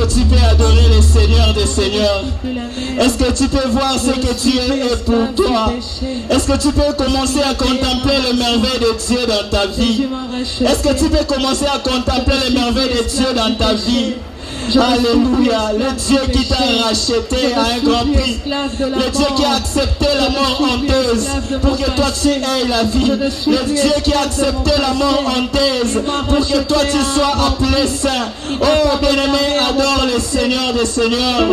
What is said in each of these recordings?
que tu peux adorer le Seigneur des Seigneurs? Est-ce que tu peux voir ce que Dieu est pour toi? Est-ce que tu peux commencer à contempler les merveilles de Dieu dans ta vie? Est-ce que tu peux commencer à contempler les merveilles de Dieu dans ta vie? Alléluia, le Dieu qui t'a racheté à un grand prix, le Dieu qui a accepté la mort honteuse pour que toi tu aies la vie, le Dieu qui a accepté la mort honteuse pour que toi tu sois appelé saint. Oh bien-aimé, adore le Seigneur des Seigneurs,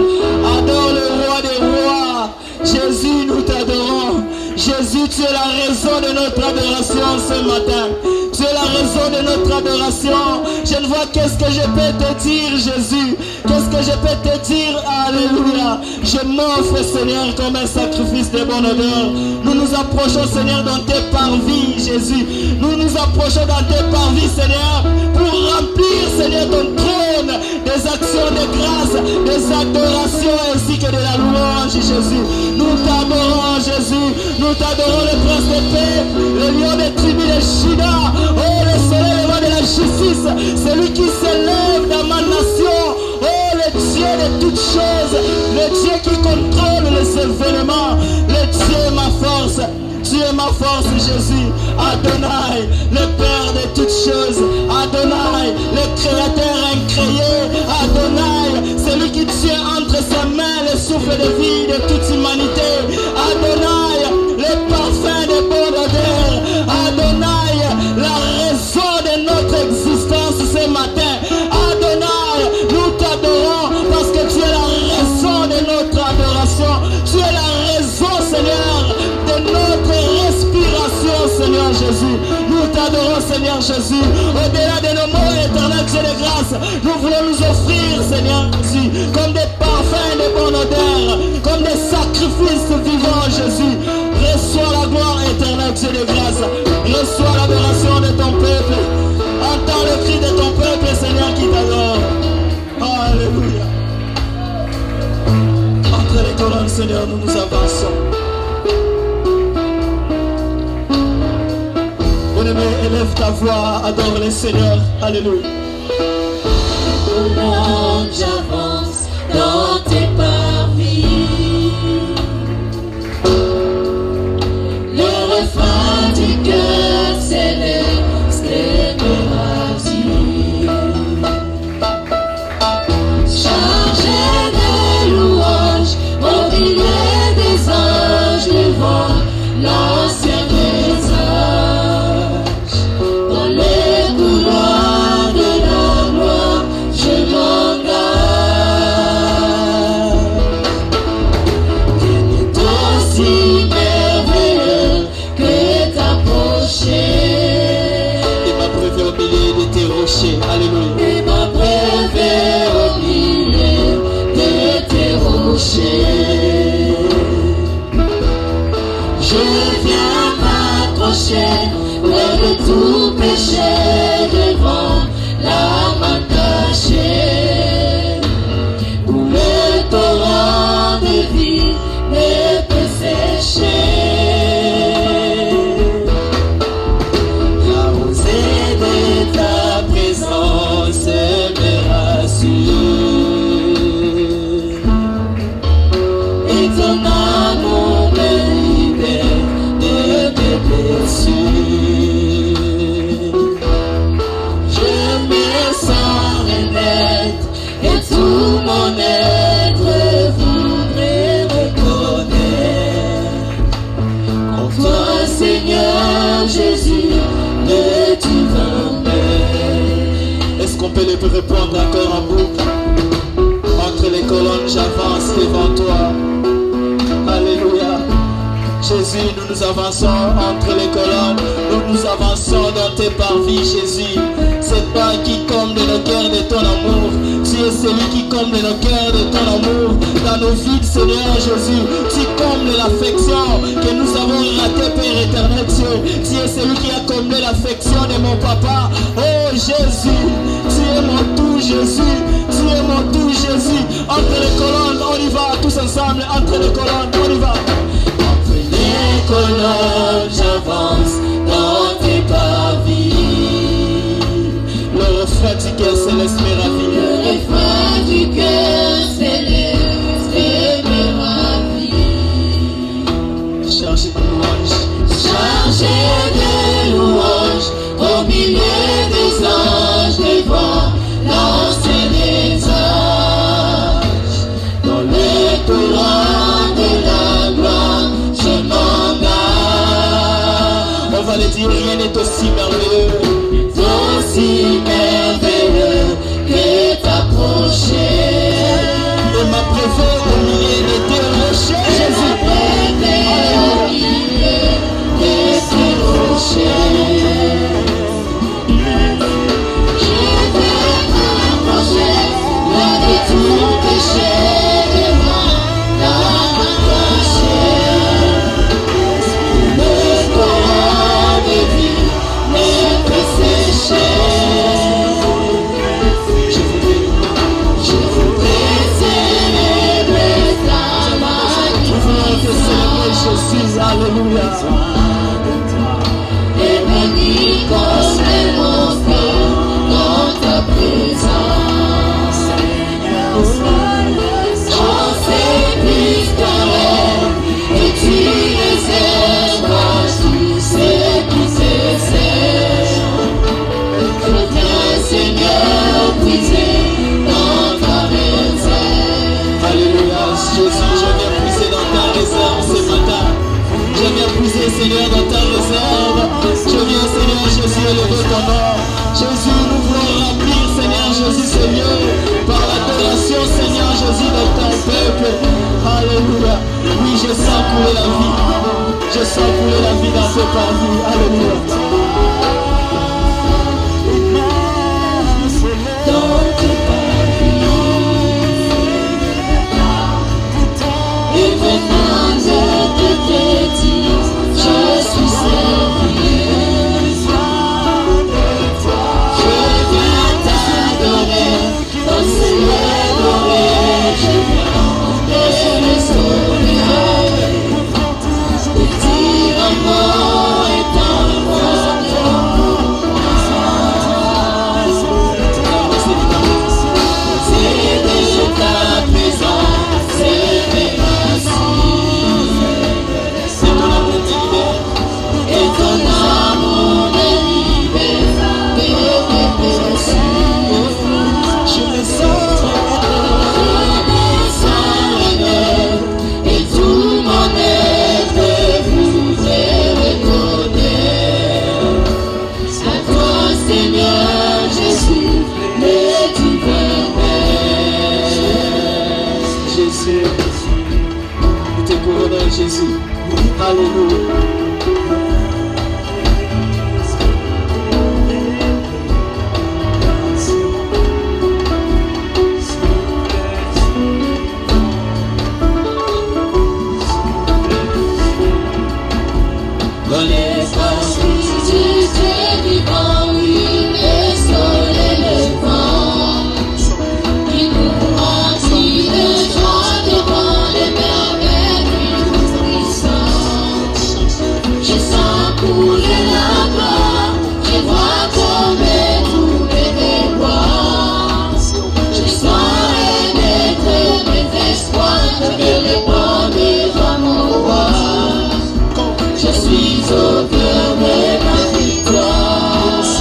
adore le Roi des Rois. Jésus, nous t'adorons. Jésus, tu es la raison de notre adoration ce matin. Tu es la raison de notre adoration. Je ne vois qu'est-ce que je peux te dire, Jésus. Qu'est-ce que je peux te dire? Alléluia. Je m'offre, Seigneur, comme un sacrifice de bonne odeur. Nous nous approchons, Seigneur, dans tes parvis, Jésus. Nous nous approchons dans tes parvis, Seigneur, pour remplir, Seigneur, ton trône des actions de grâce, des adorations ainsi que de la louange, Jésus. Nous t'adorons, Jésus. Nous t'adorons, le prince de paix, le lion des tribus de Juda. Oh, le soleil levant de la justice, celui qui s'élève dans ma nation. Oh, le Dieu de toutes choses, le Dieu qui contrôle les événements, le Dieu ma force. Tu es ma force, Jésus. Adonai, le Père de toutes choses. Adonai, le Créateur incréé. Adonai, celui qui tient entre ses mains le souffle de vie de toute humanité. Adonai, le parfum de bonne odeur. Adonai, la raison de notre existence ce matin. Adonai, nous t'adorons parce que tu es la raison de notre adoration. Tu es la raison, Seigneur, de notre respiration, Seigneur Jésus. Nous t'adorons, Seigneur Jésus. Au-delà de nos mots éternels, Dieu de grâce, nous voulons nous offrir, Seigneur Jésus, comme des parfums de bonne odeur, comme des sacrifices vivants, Jésus. Reçois la gloire éternelle, Dieu de grâce. Reçois l'adoration de ton peuple. Entends le cri de ton peuple, Seigneur, qui t'adore. Alléluia. Entre les colonnes, Seigneur, nous nous avançons. Bien-aimé, élève ta voix, adore le Seigneur. Alléluia. Comment j'avance dans tes parvis, le refrain du cœur céleste me rassure. Chargé de louanges au milieu des anges, devant l'ancien des âges. Dans les couloirs de la gloire, je m'engage. Rien n'est aussi merveilleux que t'approcher. Et m'a prévu au milieu de tes rochers. Alléluia. Et m'a prévu au milieu de tes rochers. Je viens m'accrocher près de tout péché devant la main cachée, où le torrent de vie ne peut sécher. La rosée de ta présence me rassure, et ton amour me libère de mes blessures. Je me sens renaître et tout mon être voudrait reconnaître en toi, Seigneur Jésus, le divin Père. Est-ce qu'on peut le répondre encore en boucle? Entre les colonnes, j'avance devant toi. Alléluia. Jésus, nous nous avançons entre les colonnes. Nous nous avançons dans tes parvis, Jésus. C'est toi qui comble nos cœurs de ton amour. Tu es celui qui comble nos cœurs de ton amour. Dans nos vies, Seigneur Jésus, tu combles l'affection que nous avons ratée, Père éternel Dieu. Tu es celui qui a comblé l'affection de mon papa. Oh Jésus, tu es mon tout, Jésus. Tu es mon tout, Jésus. Entre les colonnes, on y va tous ensemble. Entre les colonnes, on y va. Entre les colonnes, j'avance dans tes parvis. Le refrain du cœur céleste me ravit. Le refrain du cœur est aussi merveilleux. Aussi merveilleux que t'approcher. Et ma préférée au milieu de tes rochers, Jésus. Alléluia. Et béni comme les monstres dans ta présence. On s'épuise quand même et tu les aimes à tous ceux qui t'essaient. Je viens, Seigneur, puiser dans ta réserve. Alléluia, Jésus, je viens puiser dans ta réserve ce matin. Je viens puiser, Seigneur, dans ta réserve. Je viens, Seigneur Jésus, élever ton nom. Jésus, nous voulons remplir, Seigneur Jésus, Seigneur, par l'adoration, Seigneur Jésus, de ton peuple. Alléluia. Oui, je sens couler la vie. Je sens couler la vie dans ce parvis. Alléluia. Dans tes parvis. Et maintenant, je te dis. Je suis servi. Je viens t'adorer, danser et adorer. Je viens te restaurer. Et dire un mot et un mot. C'est déjà ta présence, c'est mes racines. Et ton amour me libère de mes blessures. Je me sens heureux et tout mon être voudrait reconnaître. À toi, Seigneur Jésus, le divin Père. Jésus. Nous te couronnons, Jésus. Alléluia. Dans l'esprit du Dieu vivant, oui, le soleil levant, il nous remplit de joie devant les merveilles du Tout-Puissant. Je sens couler la gloire, je vois tomber tous mes déboires. Je sens émettre mes espoirs, je vais les prendre devant mon roi. Je suis au cœur de ma victoire.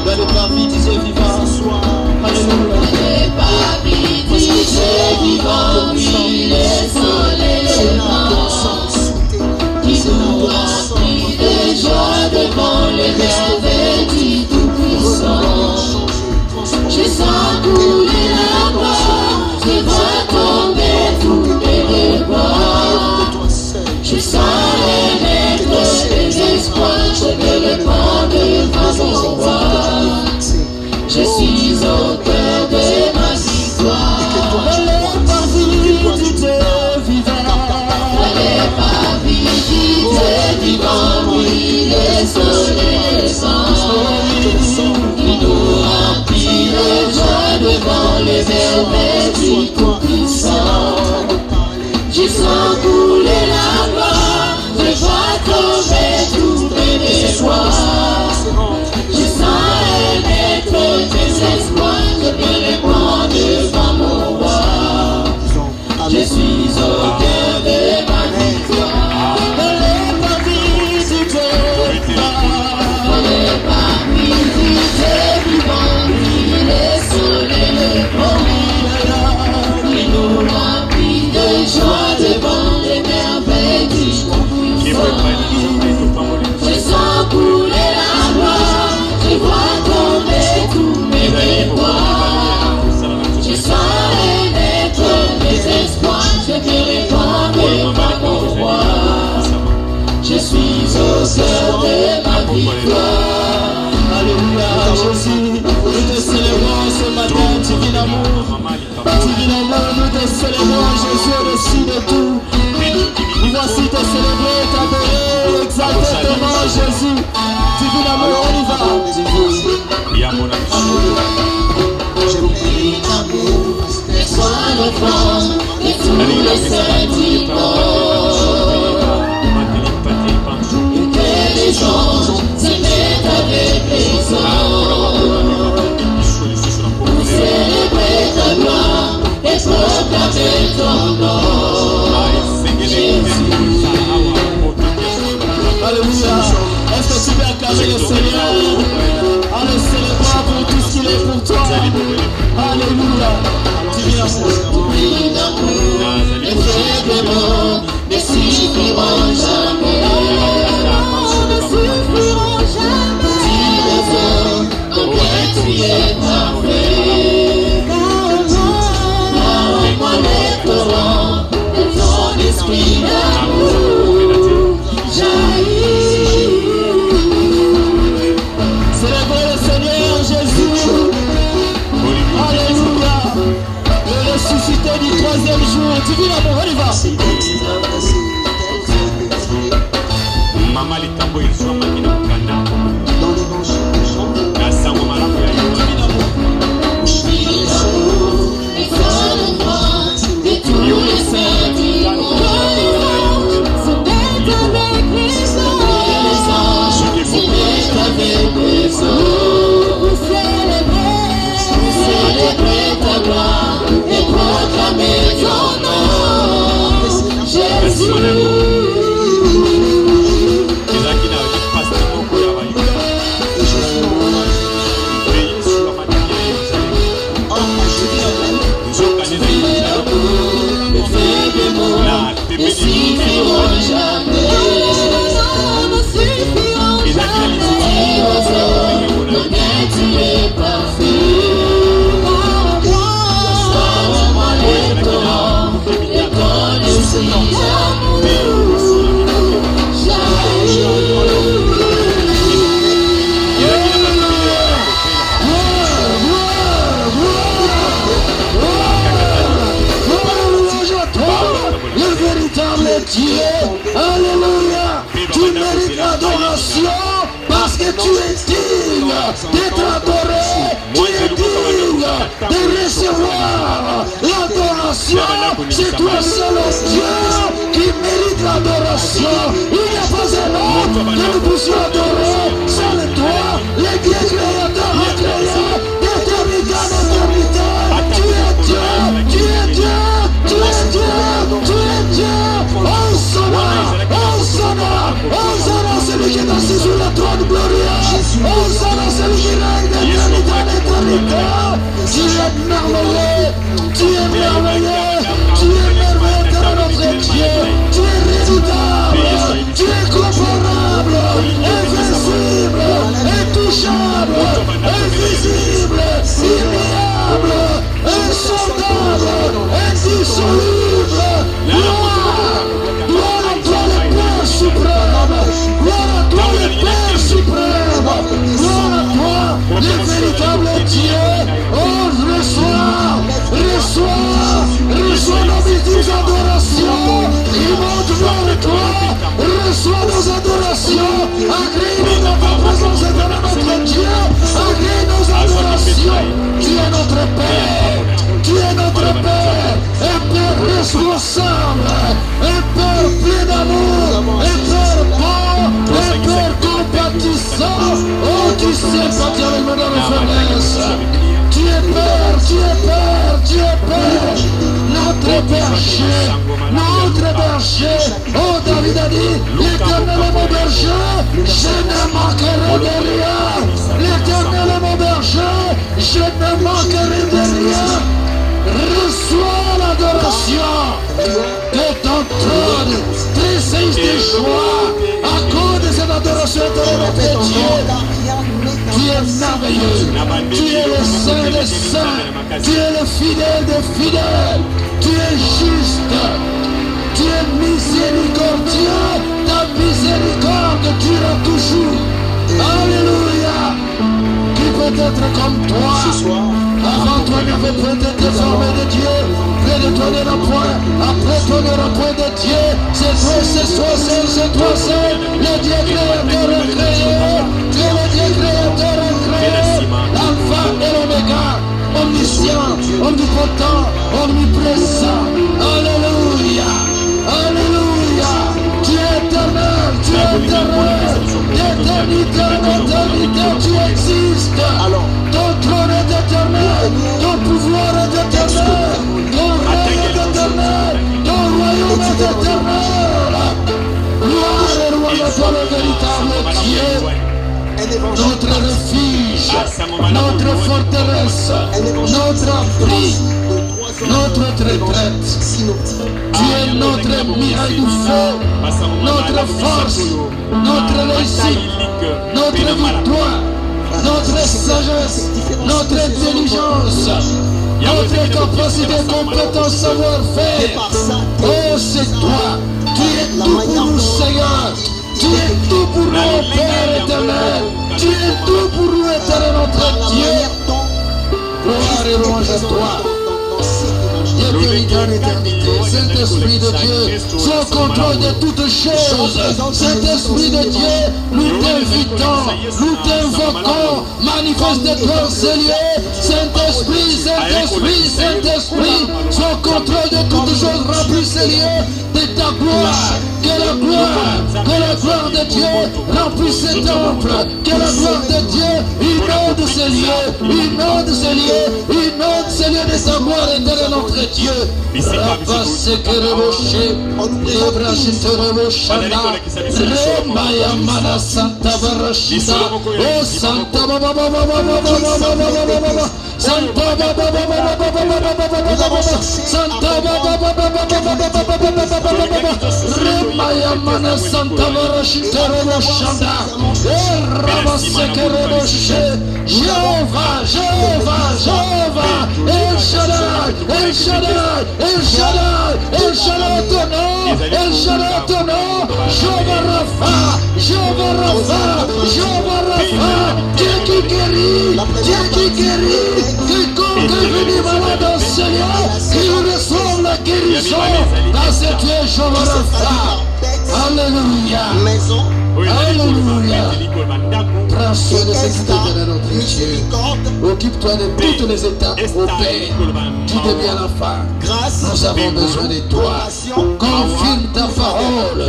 Dans le parvis du Dieu vivant. Alléluia. Les parvis du Dieu vivant, oui, le soleil levant, qui nous remplit de joie devant les merveilles du Tout-Puissant. Je sens couler la gloire, je vois tomber tous mes déboires. Je sens émettre des espoirs, je vais les prendre devant mon roi. Je suis au cœur de ma victoire. Dans le parvis du Dieu vivant. Dans les parvis du Dieu vivant, oui, le soleil descend. Il nous remplit de joie devant les merveilles du Tout-Puissant. Je sens couler la gloire, je vois tomber tous mes déboires. Je sens émettre des espoirs, je vais les prendre devant mon roi. Je suis au cœur de ma victoire. Dans le parvis du Dieu vivant. je suis au cœur de ma victoire. Alléluia, Jésus, nous te célébrons ce matin, divin amour. Divin amour, nous te célébrons, Jésus, au-dessus de tout. Nous voici te célébrer, t'adorer, exalter ton nom, Jésus. Divin amour, on y va. Sois l'enfant de tous les sentiments. Que les gens se mettent avec les autres pour célébrer ta gloire et proclamer ton nom. Jésus. Alléluia. Est-ce que tu peux acclamer le Seigneur en le célébrant pour tout ce qu'il est pour toi? Alléluia. Divin amour. Divin amour, les faibles mots ne suffiront jamais. Combien tu es parfait. Moi les torrents de ton esprit d'amour jaillit. Célébrez le Seigneur Jésus. Alléluia. Le ressuscité du 3e jour. Divin amour, on y va. Mama litambo izwa makina mukanda na sango malamu ya divin amour. Tous les sentiments se mettent avec les anges, se mettent avec les autres pour célébrer ta gloire et proclamer ton nom, Jésus. Ne suffiront jamais, ne suffiront jamais. Combien tu es parfait. Parle-moi les torrents de ton esprit d'amour jaillit. Dieu, alléluia, tu mérites l'adoration parce que tu es digne d'être adoré, tu es digne de recevoir l'adoration. C'est toi seul, Dieu, qui mérite l'adoration. Il n'y a pas un autre que nous puissions adorer, seul toi, l'Église créateur a créé d'éternité en éternité. Tu es Dieu, tu es Dieu, tu es Dieu, tu es Dieu. Hosanna, celui qui est assis sur le trône glorieux. Hosanna, celui qui règne d'éternité en éternité. Tu es merveilleux, tu es merveilleux, tu es merveilleux, car notre Dieu. Tu es redoutable, tu es comparable, invincible, intouchable, invisible, immuable, insondable, indissoluble. Gloire à toi le Père suprême, gloire à toi le Père suprême, gloire à toi le véritable Dieu. Oh, reçois nos multiples adorations, ils montent vers toi, reçois nos adorations, agrée dans ta présence éternelle, notre Dieu, agrée nos adorations. Tu es notre Père, tu es notre Père, un Père responsable, un Père plein d'amour, un Père bon, un Père compatissant. Oh, tu sais quand tu as le dans la faiblesse. Tu es Père, tu es Père, tu es Père, notre berger, notre berger. Oh, David a dit, l'Éternel est mon berger, je ne manquerai de rien. L'Éternel est mon berger, je ne manquerai de rien. Reçois l'adoration de ton trône, tressaille de joie à cause de cette adoration de notre Dieu. Tu es merveilleux, tu es le Saint des saints, tu es le fidèle des fidèles, tu es juste, tu es miséricordieux, ta miséricorde être comme toi. Ce soir, Avant toi, il n'y avait point de désormais de Dieu. Près de toi, il n'y aura point. Après toi, il n'y aura point de Dieu. C'est toi, c'est toi seul, c'est toi seul. Le Dieu créateur a créé. Tu es le Dieu créateur a créé. L'alpha et l'oméga. Omniscient, omnipotent, omniprésent. Alléluia. Alléluia. Tu es éternel, tu es éternel. D'éternité en éternité, tu existes. alors, Ton trône est éternel, ton pouvoir est éternel, ton règne est éternel, ton royaume est éternel. Gloire et roi de toi le véritable Dieu, un évangile notre refuge, notre forteresse, notre abri, notre retraite. synoptique. Tu es notre miraille du feu, notre force, notre réussite, notre victoire, notre sagesse, notre intelligence, notre capacité, compétence, savoir-faire. Par ça, Oh, c'est toi. Tu es tout pour nous, Seigneur. Tu es tout pour nous, Père éternel. Tu es tout pour nous, éternel, notre Dieu. Gloire et louange à toi. D'éternité en éternité, Saint-Esprit de Dieu, sans contrôle de toutes choses. Saint-Esprit de Dieu, nous t'invitons, nous t'invoquons, manifeste-toi, Seigneur. Saint-Esprit, Saint-Esprit, Saint-Esprit, sans contrôle de toutes choses, remplis, Seigneur, de ta gloire. Que la gloire de Dieu remplisse ce temple. Que la gloire de Dieu inonde ce lieu, inonde ce lieu, inonde ce lieu de sa gloire éternelle, notre Dieu. Rabasse que reboshe, Lebrachite reboshana, Remaya mana Santa Barashida, Oh Santa Baba Baba Baba Baba Baba Baba, Santa Baba Baba Baba Baba Baba, Santa Baba Baba Baba Baba Baba, Remaya mana Santa Barashite reboshanda, Rabasse que reboshe, Jéhovah, Jéhovah, Jéhovah, El Shaddai, El Shaddai, El Shaddai, El Shaddai ton nom, El Shaddai ton nom, Jéhovah Rapha, Jéhovah Rapha, Jéhovah Rapha, Dieu qui guérit, Dieu qui guérit, quiconque est venu malade au Seigneur, qui reçoit la guérison, parce que tu es Jéhovah Rapha. Alléluia. Maison, Alléluia. Prends soin de cette état de notre Dieu. miséricorde, Occupe-toi de toutes les étapes, ô Père. Dis de bien la fin. grâce, Nous avons besoin de toi. compassion, Confirme ta parole.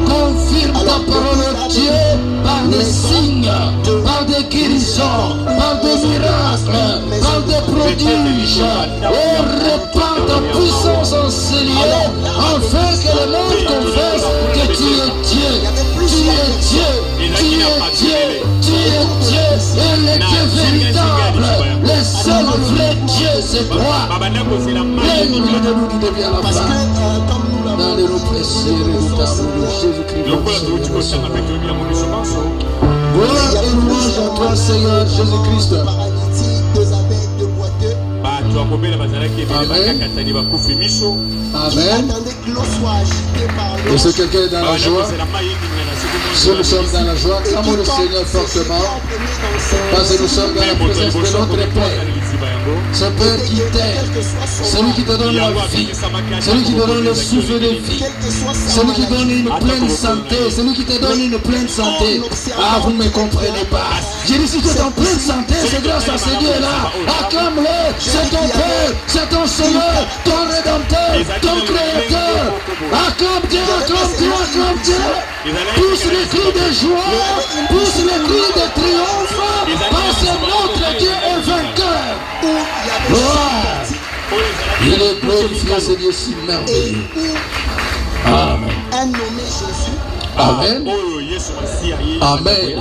Confirme ta parole, ô Dieu, par des signes, par des guérisons, par des miracles, par des prodiges. Oh, répands ta puissance en ces lieux, afin que le monde confesse que tu es Dieu. Tu es Dieu. Tu es Dieu. Tu es Dieu. Et le Dieu véritable, le seul vrai Dieu, c'est toi. Aide-nous de nous qui devient la parce que fin. comme nous l'avons Dans les noms précieux et redoutables de Jésus-Christ, notre Seigneur et Sauveur. Gloire et louange à toi, Seigneur Jésus-Christ. paralytique, deux aveugles, deux boiteux, qui Amen. attendaient que l'eau soit agitée par l'eau. Et si quelqu'un est dans la joie, si nous sommes dans la joie, clamons le Seigneur fortement, parce que nous sommes dans la présence de notre Père. Ce Père qui t'aime, celui qui te donne la vie, celui qui te donne le souffle de vie, celui qui donne une pleine santé, celui qui te donne une pleine santé. Ah, vous ne me comprenez pas. J'ai dit si tu es en pleine santé, c'est grâce à ce Dieu-là. Acclame-le, c'est ton Père, c'est ton Sauveur, ton Rédempteur, ton Créateur. Acclame Dieu, acclame Dieu, acclame Dieu. Pousse les cris de joie, pousse les cris de triomphe, parce que notre Dieu est vainqueur. Gloire. Il est glorifié, ce Dieu si merveilleux. Amen. Un nommé Jésus Amen. Amen. et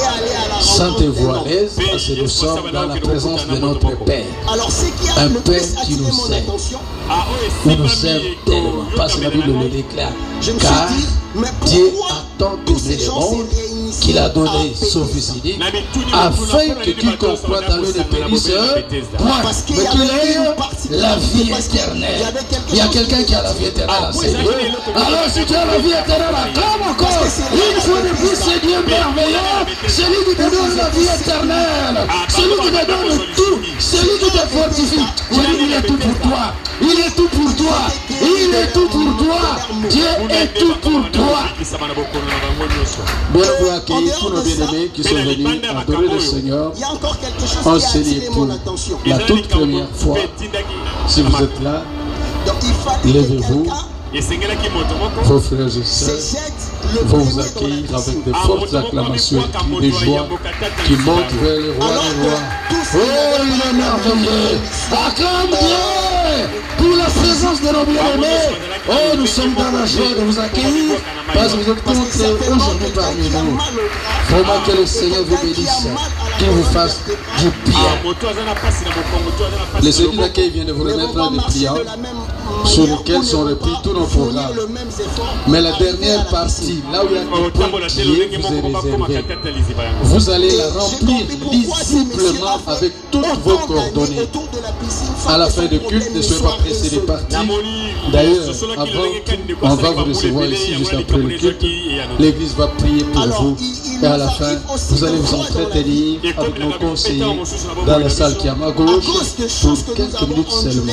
aller à la Sentez-vous à rencontre des l'aise parce que nous sommes dans la présence de notre Père. morts. Alors ce qui a Un le Père plus qui attiré nous mon aime. attention, Il nous aime tellement, parce que la Bible le déclare. je me suis Car dit, mais Dieu pourquoi a tant tous aimé ces le gens monde s'est réunis qu'il a donné à son Bethesda? Fils unique, afin que quiconque croit dans lui ne périsse point, Parce qu'il y mais qu'il avait ait une partie la vie parce qu'il y éternelle. avait quelque Il y a chose quelqu'un qui a la vie éternelle à ses yeux. Alors si tu as la vie éternelle, acclame encore. Une fois de plus, c'est Dieu merveilleux, celui qui te donne la vie éternelle. Celui qui te donne tout, celui qui te fortifie. Je dis, il est tout pour toi. Il est tout pour toi. Il est tout pour toi. Dieu est tout pour toi. Bon, vous accueillir tous nos bien-aimés qui sont venus adorer le Seigneur Il y a encore quelque chose en qui a attiré pour mon attention. la toute première fois. Si vous êtes là, Donc il fallait que levez-vous. quelqu'un Vos frères et se sœurs jette le vont premier vous dans la accueillir piscine. avec de fortes acclamations et de joie qui montent vers le roi des rois. Oh, il est merveilleux! Acclame Dieu pour la présence de nos bien-aimés. Oh, nous sommes dans la joie de vous accueillir parce que vous êtes Parce que tous certainement aujourd'hui quelqu'un parmi qui a nous. mal au bras, Vraiment que le Seigneur vous bénisse, qu'il vous fasse du bien. Le Seigneur d'accueil vient de vous mais on remettre va des marcher pliants de la même sur manière, lesquels on ne sont va repris pas tous nos fournir programmes. le même effort Mais la arriver à dernière la partie, piscine. là où il y a un point qui vous est réservé, vous allez la remplir lisiblement avec toutes vos coordonnées. À la fin de culte, ne soyez pas pressés de partir. D'ailleurs, avant tout, on va vous recevoir ici juste après le culte. L'église va prier pour vous. Et à la fin, vous allez vous entretenir avec nos conseillers dans la salle qui est à ma gauche pour quelques minutes seulement.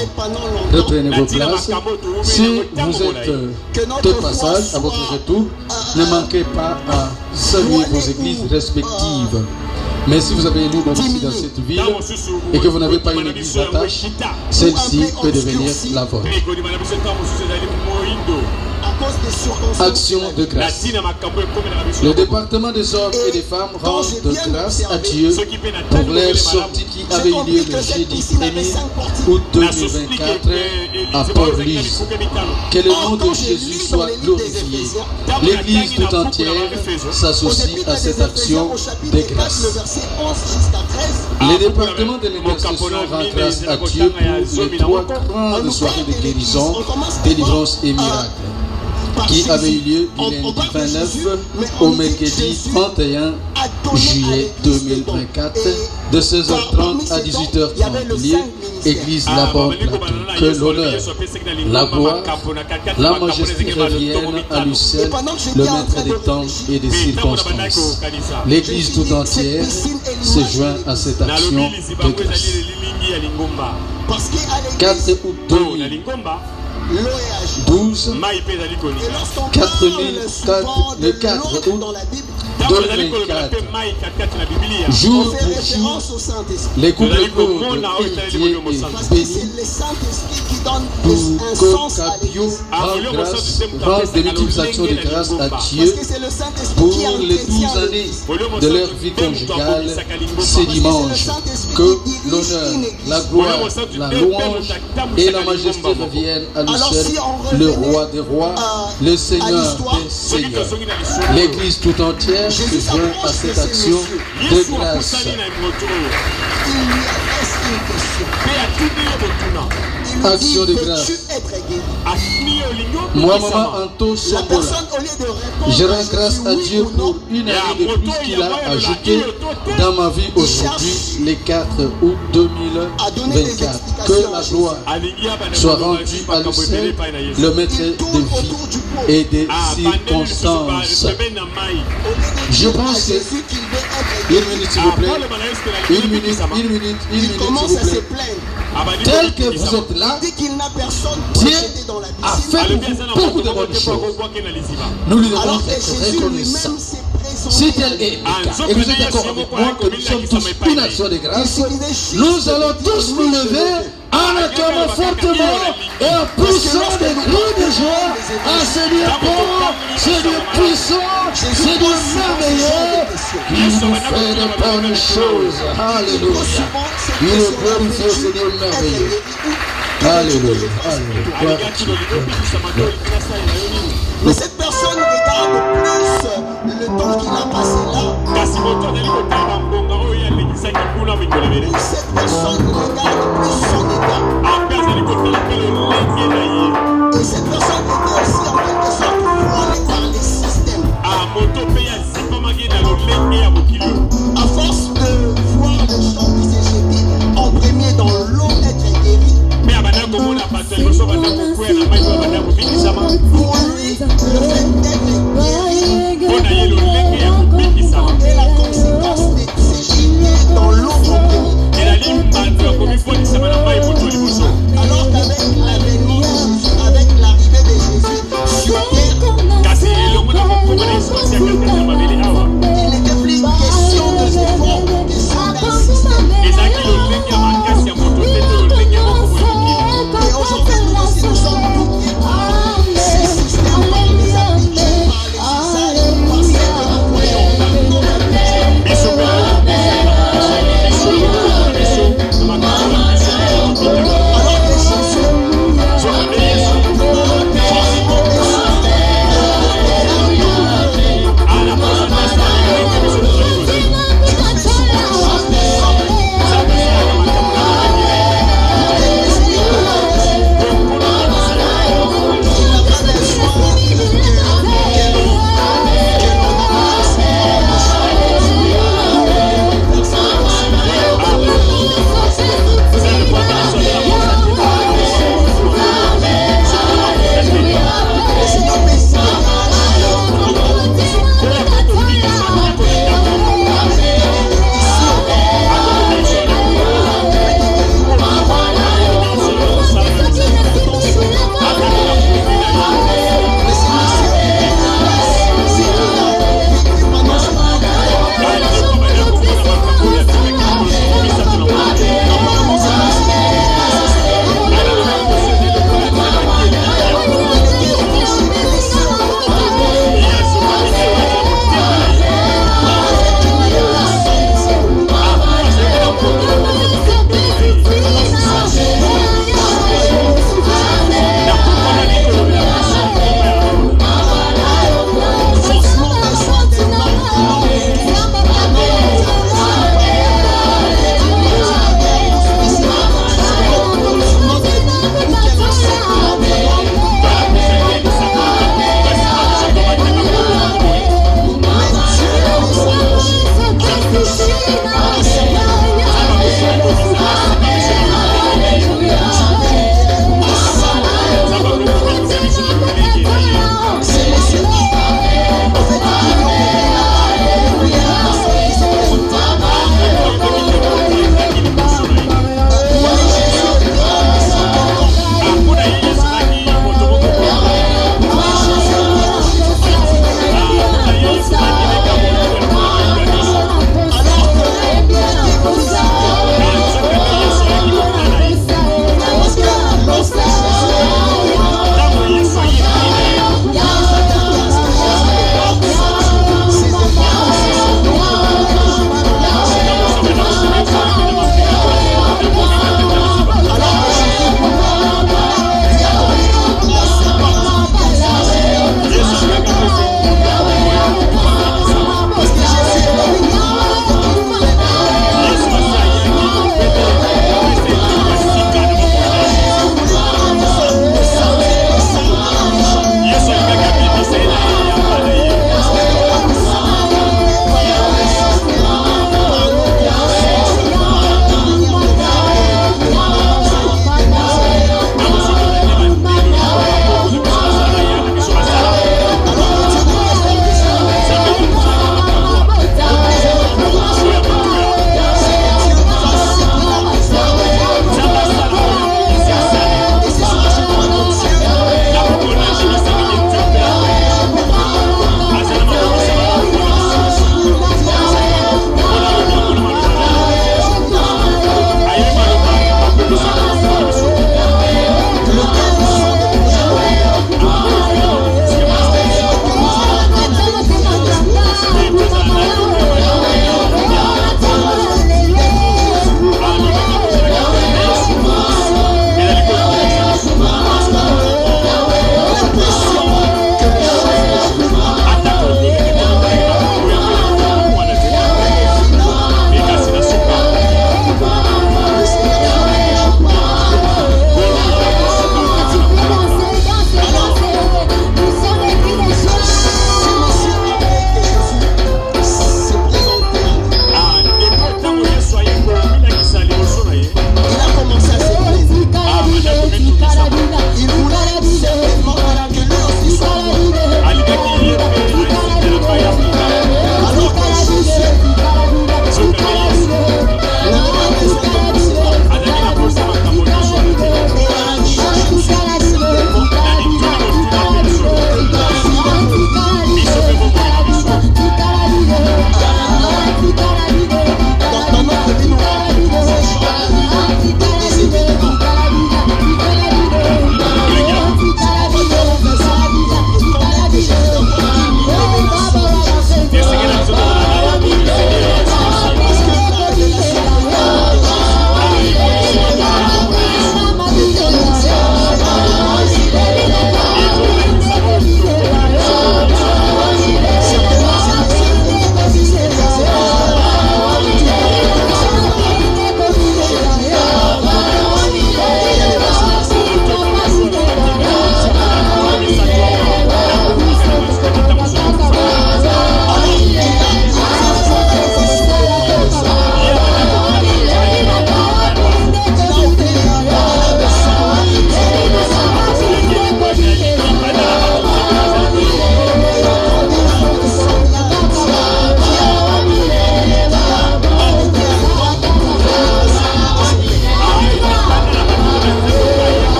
Reprenez vos places. Si vous êtes de passage à votre retour, ne manquez pas à saluer vos églises respectives. Mais si vous avez une libre ici dans cette ville et que vous n'avez pas une église d'attache, celle-ci peut devenir la vôtre. Action de grâce. Le département des hommes et des femmes rend de grâce à Dieu pour leur sortie qui avait eu lieu le jeudi 1er août 2024 à Port-Lise. Que le nom de Jésus soit glorifié. L'Église tout entière s'associe à cette action de grâce. Le département de l'intercession rend grâce à Dieu pour les 3 grandes soirées de guérison, délivrance et miracle qui avait eu lieu du lundi 29 au mercredi 31 juillet 2024 de 16h30 à 18h30. Église La Bonne Plateau. Que l'honneur, la gloire, la majesté reviennent à lui seul, le maître des temps et des circonstances. L'Église tout entière se joint à cette action de grâce. 4 août 2012, le 4 août 2024, jour pour jour, les couples courts héritiers et bénis pour Capio rend des multiples actions de grâce à Dieu pour les 12 années de leur vie conjugale. C'est dimanche que l'honneur, la gloire, la louange et la majesté reviennent à lui seul, le roi des rois, le Seigneur des seigneurs. L'Église tout entière se joint à cette action de grâce. Action de grâce. Moi, maman Anto Sombola, je rends grâce à Dieu pour une année de plus qu'il a ajouté dans ma vie aujourd'hui, les 4 août 2024. Que la gloire soit rendue à lui seul, le maître de vie et des circonstances. Je pense que... Une minute s'il vous plaît. Une minute s'il vous plaît. Tel que vous êtes là, Dieu a fait pour vous beaucoup de bonnes choses. Nous lui devons être reconnaissants. Si tel est le cas, et vous êtes d'accord avec moi que nous sommes tous une action de grâce, nous allons tous nous lever en acclamant fortement et en poussant des cris de joie à ce Dieu bon, ce Dieu puissant, ce Dieu merveilleux qui nous fait de bonnes choses. Alléluia. Il est glorifié, ce Dieu merveilleux. Alléluia. Alléluia. Mais cette personne regarde plus le temps qu'il a passé là. Cette personne regarde plus son état. Et cette personne était aussi en quelque sorte voilée par les systèmes. À force de voir les gens qui s'est jeté en premier dans l'eau être guéri. Pour lui, le fait d'être guéri est la conséquence de ses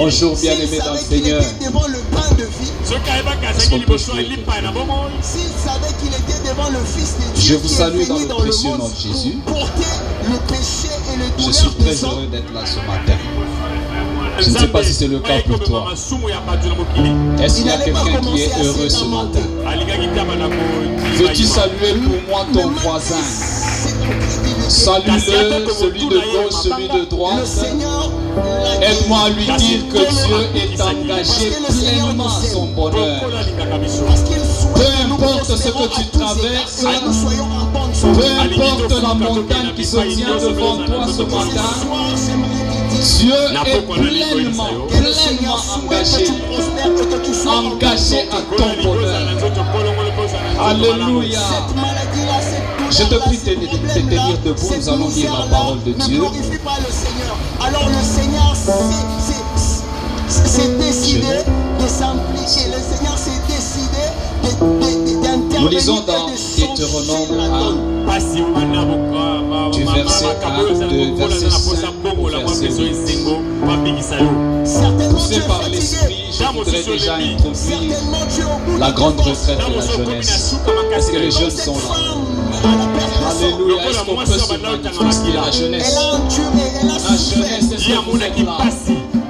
Bonjour bien-aimés dans le Seigneur. Devant le pain de vie, s'il savait qu'il était devant le Fils de Dieu, je vous salue dans le précieux nom de Jésus. Le péché et le Je suis très heureux d'être là ce matin. Je ne sais pas si c'est le cas pour toi. Est-ce qu'il y a quelqu'un qui est heureux ce matin? Veux-tu saluer pour moi ton voisin? Salue-le, celui de gauche, celui de droite. Aide-moi à lui dire que Dieu est engagé pleinement à son bonheur. Peu importe ce que tu traverses, peu importe la montagne qui se tient devant toi ce matin, Dieu est pleinement engagé à ton bonheur. Alléluia. Je te prie de tenir debout, nous allons lire la parole de Dieu. Alors le Seigneur s'est décidé de s'impliquer. Le Seigneur s'est décidé d'intervenir. Nous lisons dans Deutéronome 1, du verset 1, de verset 5 au verset 8. Poussé par l'Esprit, je voudrais déjà introduire la grande retraite de la jeunesse. Est-ce que les jeunes sont là? Alléluia. Est-ce qu'on peut se manifester la jeunesse? La jeunesse, est-ce que vous êtes là?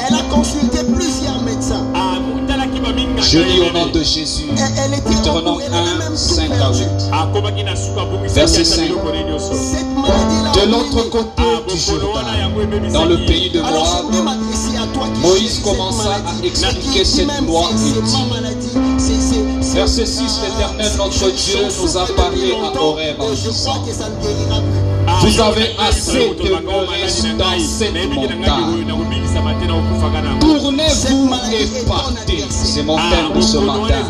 Elle a consulté plusieurs médecins. Je lis au nom de Jésus. Deutéronome 1, 5 à 8. Verset 5. De l'autre côté du Jourdain, dans le pays de Moab, Moïse commença à expliquer cette loi et dit, verset 6, l'Éternel notre Dieu nous a parlé à Horeb en disant, vous avez assez demeuré dans cette montagne. Tournez-vous et partez. C'est mon thème de ce matin.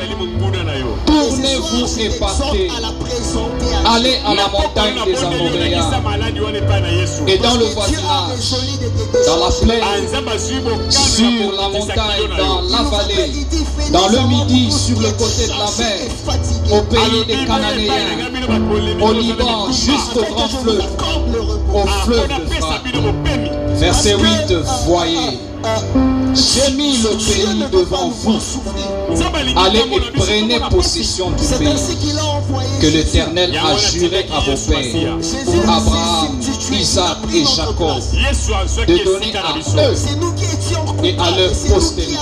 Tournez-vous et partez. Allez à la montagne des Amoréens et dans le voisinage, dans la plaine, sur la montagne, dans la vallée, dans le midi, sur le côté de la mer, au pays des Cananéens, au Liban, jusqu'au grand fleuve, au fleuve de Phrate. Verset 8, voyez, j'ai mis le pays devant vous. Allez et prenez possession du pays que l'Éternel a juré à vos pères, Abraham, Isaac et Jacob, de donner à eux et à leur postérité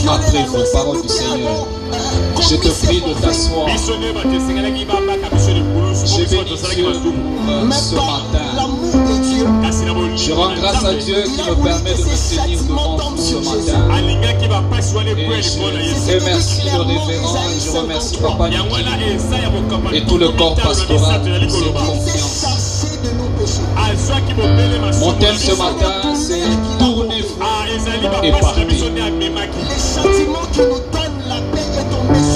après vous. Parole du Seigneur. Je te prie de t'asseoir. Je bénis Dieu ce matin. Je rends grâce à Dieu qui me permet de me tenir devant vous ce matin. Et je remercie le révérend, je remercie Papa Niki et tout le corps pastoral pour cette confiance. Mon thème ce matin, c'est tournez-vous et partez.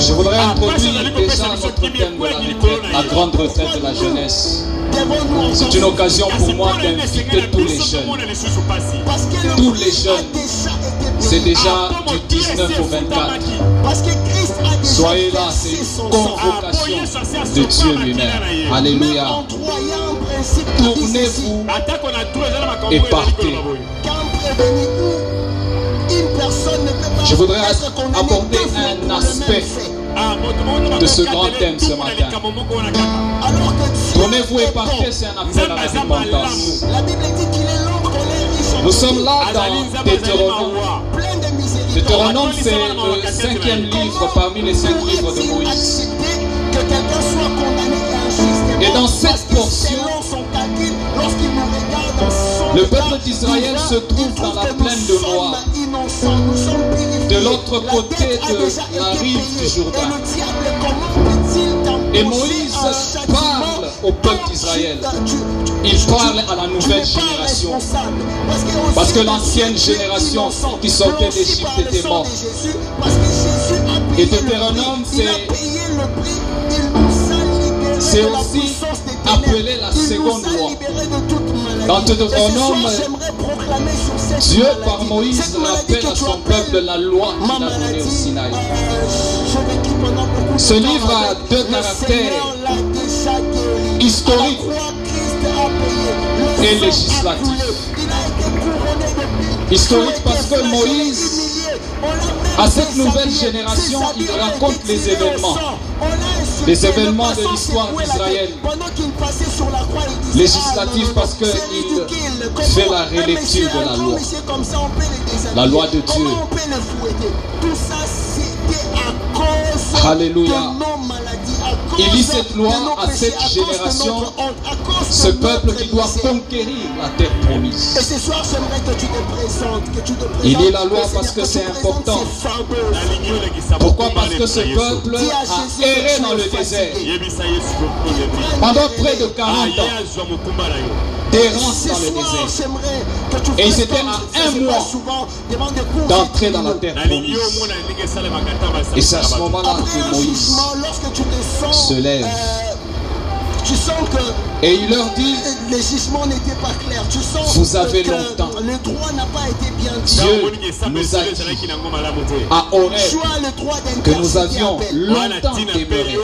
Je voudrais introduire déjà notre thème de la grande retraite de la jeunesse. C'est une occasion pour moi d'inviter tous les jeunes. Tous les jeunes. C'est déjà du 19 au 24. Soyez là, c'est une convocation de Dieu lui-même. Alléluia. Tournez-vous et partez. Je voudrais aborder un aspect de ce grand thème ce matin. Tournez-vous et partez, c'est un appel à la repentance. Nous sommes là dans Deutéronome. Deutéronome, c'est le 5e livre parmi les 5 livres de Moïse. Et dans cette portion, le peuple d'Israël se trouve dans la plaine de Moab, de l'autre côté de la rive du Jourdain. Et Moïse parle au peuple d'Israël. Il parle à la nouvelle génération. Parce que l'ancienne génération qui sortait d'Égypte était morte. Et Deutéronome, c'est aussi appelé la seconde loi. Dans Deutéronome, Dieu par Moïse rappelle à son peuple la loi qu'il a donnée au Sinaï. Ce livre a deux caractères, historique et législatif. Historique parce que Moïse, à cette nouvelle génération, il raconte les événements de l'histoire d'Israël. Législatif parce qu'il fait la relecture de la loi de Dieu. Alléluia. Il lit cette loi à cette génération, ce peuple qui doit conquérir la terre promise. Et ce soir, j'aimerais que tu te présentes, que tu te présentes. Il lit la loi parce que c'est important. Pourquoi? Parce que ce peuple a erré dans le désert pendant près de 40 ans d'errance dans le désert. Et ils étaient à 1 mois d'entrer dans la terre promise. Et c'est à ce moment-là que Moïse se lève. Tu sens que et il leur dit, les jugements n'étaient pas clairs. Tu sens vous avez longtemps. Le droit n'a pas été bien dit. Dieu nous a dit à Horeb que nous avions longtemps demeuré.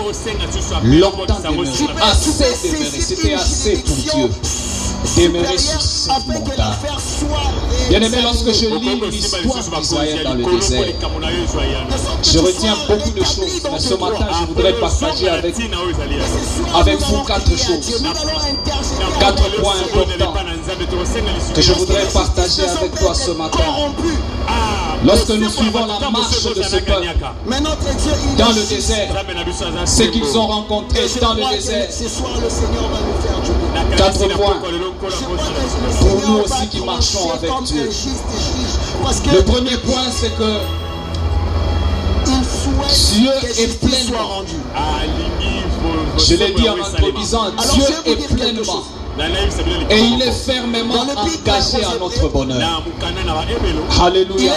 Longtemps demeuré. Assez demeuré. C'était assez pour Dieu. Demeurer sur cette montagne. Bien aimé, lorsque je lis l'histoire d'Israël dans le désert, je retiens beaucoup de choses. Mais ce matin, je voudrais partager avec vous 4 choses. 4 points importants que je voudrais partager avec toi ce matin. Lorsque nous suivons la marche de ce peuple dans le désert, ce qu'ils ont rencontré dans le désert, 4 points pour nous aussi qui marchons avec Dieu. Le premier point, c'est que Dieu est pleinement, je l'ai dit en introduisant, Dieu est pleinement et il est fermement engagé à notre bonheur. Alléluia.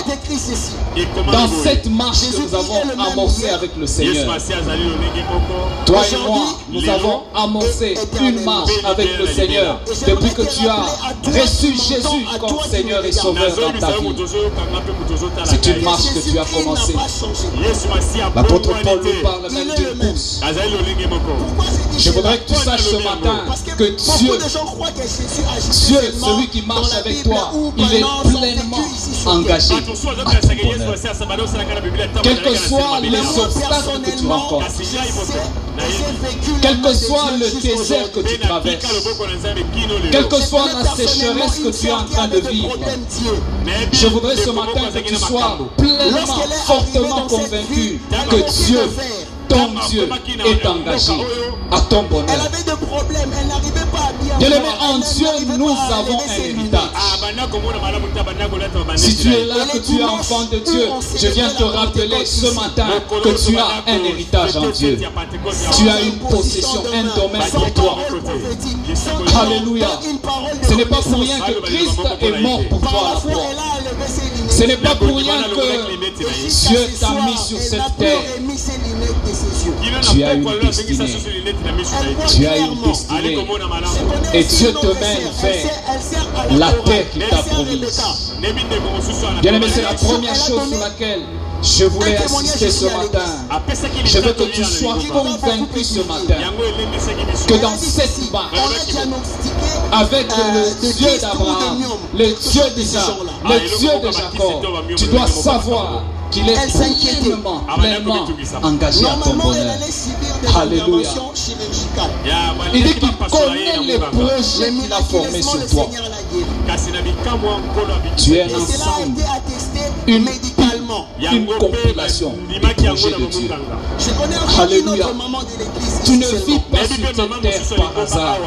Dans cette marche que nous avons amorcée avec le Seigneur, toi et moi, nous avons amorcé une marche avec le Seigneur depuis que tu as reçu Jésus comme Seigneur et Sauveur dans ta vie. C'est une marche que tu as commencée. L'apôtre Paul nous parle même d'une course. Je voudrais que tu saches ce matin que Dieu, celui qui marche avec toi, il est pleinement engagé à ton bonheur. Quels que soient les obstacles que tu rencontres, quel que soit le désert que tu traverses, quelle que soit la sécheresse que tu es en train de vivre, je voudrais ce matin que tu sois pleinement, fortement convaincu que Dieu, ton Dieu, est engagé à ton bonheur. Elle avait des problèmes, elle n'arrivait pas à bien. Bien-aimé, en Dieu, nous avons un héritage. Si tu es là, que tu es enfant de Dieu, je viens te rappeler ce matin que tu as un héritage en Dieu. Tu as une possession, un domaine pour toi. Alléluia. Ce n'est pas pour rien que Christ est mort pour toi à la croix. Ce n'est pas pour rien que Dieu t'a mis sur cette terre. Tu as une destinée. Tu as une destinée. Et Dieu te mène vers la terre qu'il t'a promise. Bien aimé, c'est la première chose sur laquelle je voulais insister ce matin. Je veux que tu sois convaincu ce matin que dans cette marche, avec le Dieu d'Abraham, le Dieu d'Isaac, le Dieu de Jacob, tu dois savoir qu'il est pleinement engagé à ton bonheur. Alléluia. Il dit qu'il connaît les projets qu'il a formés sur toi. Tu es un ensemble, une compilation du projet de Dieu. Alléluia. Tu ne vis pas sur cette terre par hasard.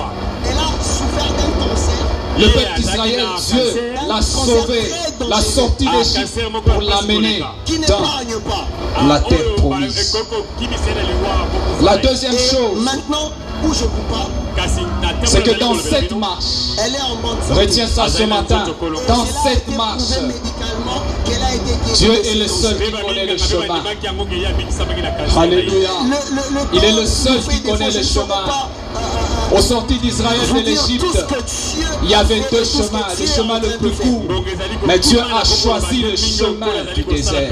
Le peuple d'Israël, Dieu l'a sauvé, l'a sorti d'Égypte pour l'amener dans la terre promise. La deuxième chose, maintenant où je vous parle, c'est que dans cette marche, retiens ça ce matin, dans cette marche, Dieu est le seul qui connaît le chemin. Alléluia. Il est le seul qui connaît le chemin. Au sorti d'Israël de l'Égypte, il y avait deux chemins, le chemin le plus court. Mais Dieu a choisi le chemin du désert.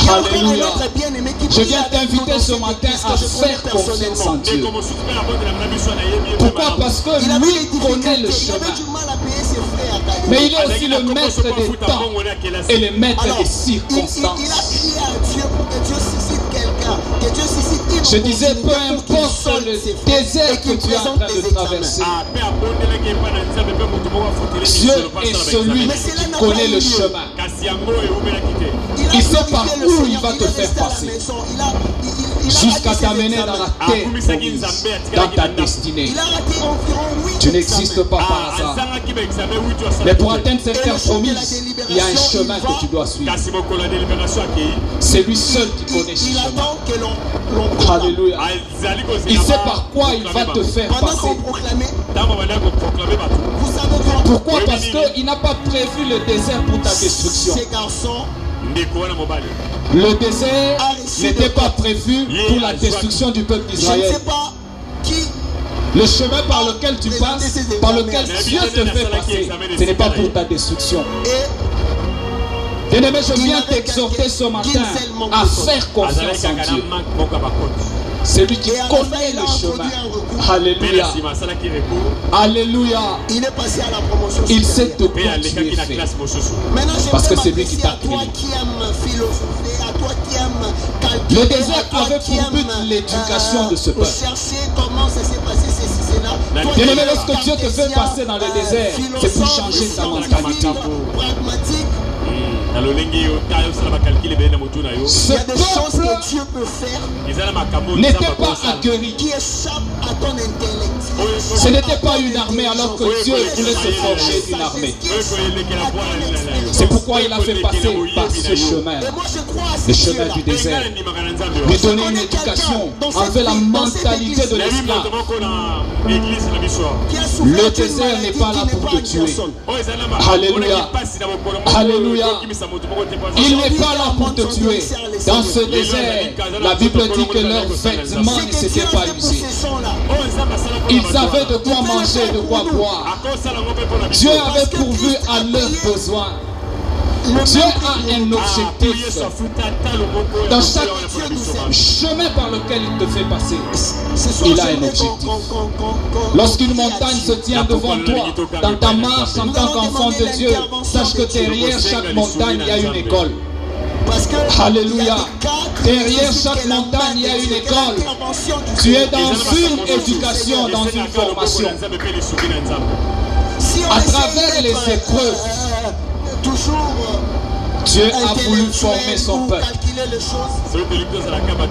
Alléluia. Je viens t'inviter ce matin à faire confiance en Dieu. Pourquoi? Parce que lui connaît le chemin. Mais il est aussi le maître des temps et le maître des circonstances. Je disais, peu importe le désert que tu es en train de traverser, Dieu est celui qui connaît le chemin. Il sait par où il va te faire passer jusqu'à t'amener dans la terre promise, dans ta destinée. Tu n'existes pas par hasard. Mais pour atteindre cette terre promise, il y a un chemin que tu dois suivre. C'est lui seul qui connaît ce chemin. Alléluia. Il sait par quoi il va te faire passer. Pourquoi? Parce qu'il n'a pas prévu le désert pour ta destruction. Le désert n'était pas prévu pour la destruction du peuple d'Israël. Le chemin par lequel tu passes, par lequel Dieu te fait passer, ce n'est pas pour ta destruction. Bien-aimé, je viens t'exhorter ce matin à faire confiance en Dieu. C'est lui qui connaît le chemin. Alléluia. Alléluia. Il est passé à la promotion. Il sait de quoi tu es fait. Parce que c'est lui qui t'a créé. Le désert avait pour but l'éducation de ce peuple. Bien-aimé, lorsque Dieu te fait passer dans le désert, c'est pour changer ta mentalité. Ce peuple n'était pas accueilli. Ce n'était pas une armée alors que Dieu voulait se forger une armée. C'est pourquoi il a fait passer par ce chemin, le chemin du désert. Lui donner une éducation envers la mentalité de l'esclave. Le désert n'est pas là pour te tuer. Alléluia. Alléluia. Il n'est pas là pour te tuer. Dans ce désert, la Bible dit que leurs vêtements ne s'étaient pas usés. Ils avaient de quoi manger, de quoi boire. Dieu avait pourvu à leurs besoins. Dieu a un objectif. Dans chaque chemin par lequel il te fait passer, il a un objectif. Lorsqu'une montagne se tient devant toi, dans ta marche en tant qu'enfant de Dieu, sache que derrière chaque montagne, il y a une école. Alléluia. Derrière chaque montagne, il y a une école. Tu es dans une éducation, dans une formation. À travers les épreuves, Dieu a voulu former son peuple.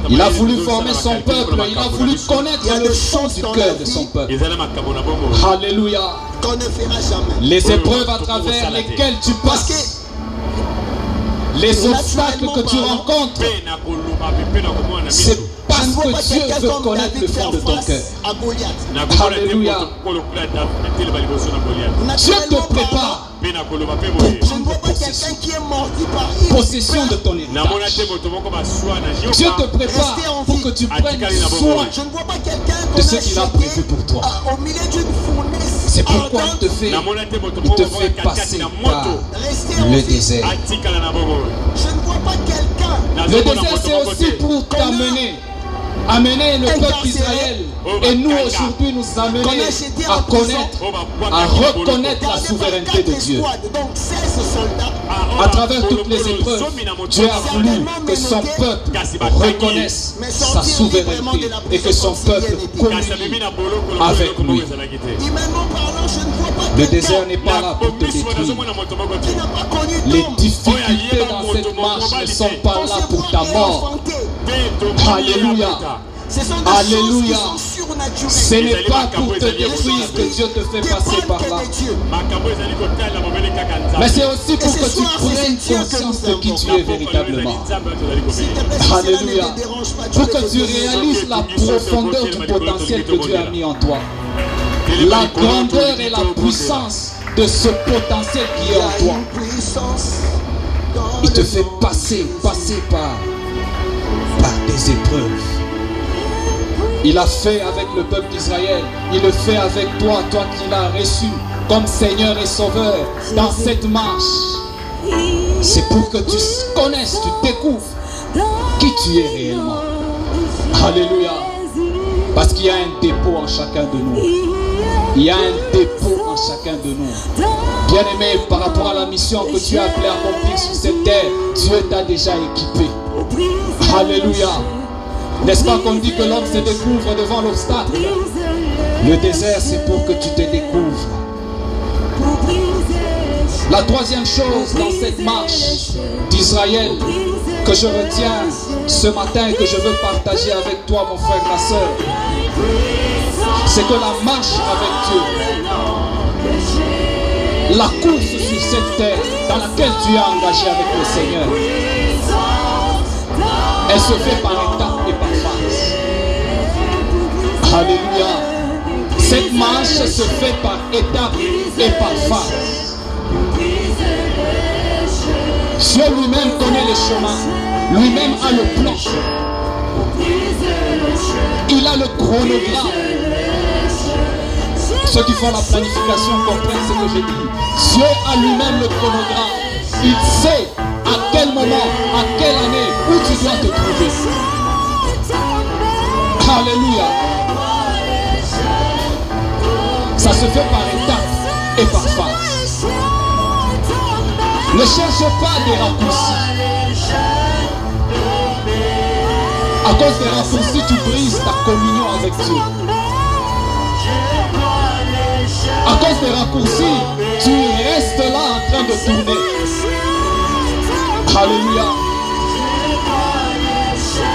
Il a voulu former son peuple. Il a voulu connaître le fond du cœur de son peuple. Alléluia. Les épreuves à travers lesquelles tu passes, les obstacles que tu rencontres, c'est parce que Dieu veut connaître le fond de ton cœur. Alléluia. Dieu te prépare pour prendre possession de ton héritage. Dieu te prépare pour que tu prennes soin de ce qu'il a prévu pour toi. C'est pourquoi il te fait passer par le désert. Le désert, c'est aussi pour t'amener, amener le peuple d'Israël et nous aujourd'hui nous amener à connaître, à reconnaître la souveraineté de Dieu. À travers toutes les épreuves, Dieu a voulu que son peuple reconnaisse sa souveraineté et que son peuple communie avec lui. Le désert n'est pas là pour te détruire. Les difficultés dans cette marche ne sont pas là pour ta mort. Alléluia. Alléluia. Ce n'est pas pour te détruire que Dieu te fait passer par là. Mais c'est aussi pour que tu prennes conscience de qui tu es véritablement. Alléluia. Pour que tu réalises la profondeur du potentiel que Dieu a mis en toi. La grandeur et la puissance de ce potentiel qui est en toi. Il te fait passer par des épreuves. Il a fait avec le peuple d'Israël. Il le fait avec toi, toi qui l'as reçu comme Seigneur et Sauveur dans cette marche. C'est pour que tu connaisses, tu découvres qui tu es réellement. Alléluia. Parce qu'il y a un dépôt en chacun de nous. Il y a un dépôt en chacun de nous. Bien-aimé, par rapport à la mission que tu as appelé à accomplir sur cette terre, Dieu t'a déjà équipé. Alléluia. N'est-ce pas qu'on dit que l'homme se découvre devant l'obstacle? Le désert, c'est pour que tu te découvres. La troisième chose dans cette marche d'Israël que je retiens ce matin et que je veux partager avec toi, mon frère, ma soeur, c'est que la marche avec Dieu, la course sur cette terre dans laquelle tu es engagé avec le Seigneur, elle se fait par étapes et par phases. Alléluia. Cette marche se fait par étapes et par phases. Dieu lui-même connaît le chemin. Lui-même a le plan. Il a le chronogramme. Ceux qui font la planification comprennent ce que je dis. Dieu a lui-même le chronogramme. Il sait à quel moment, à quelle année, où tu dois te trouver. Alléluia. Ça se fait par étapes et par phases. Ne cherche pas des raccourcis. À cause des raccourcis, tu brises ta communion avec Dieu. À cause des raccourcis, tu restes là en train de tourner. Alléluia.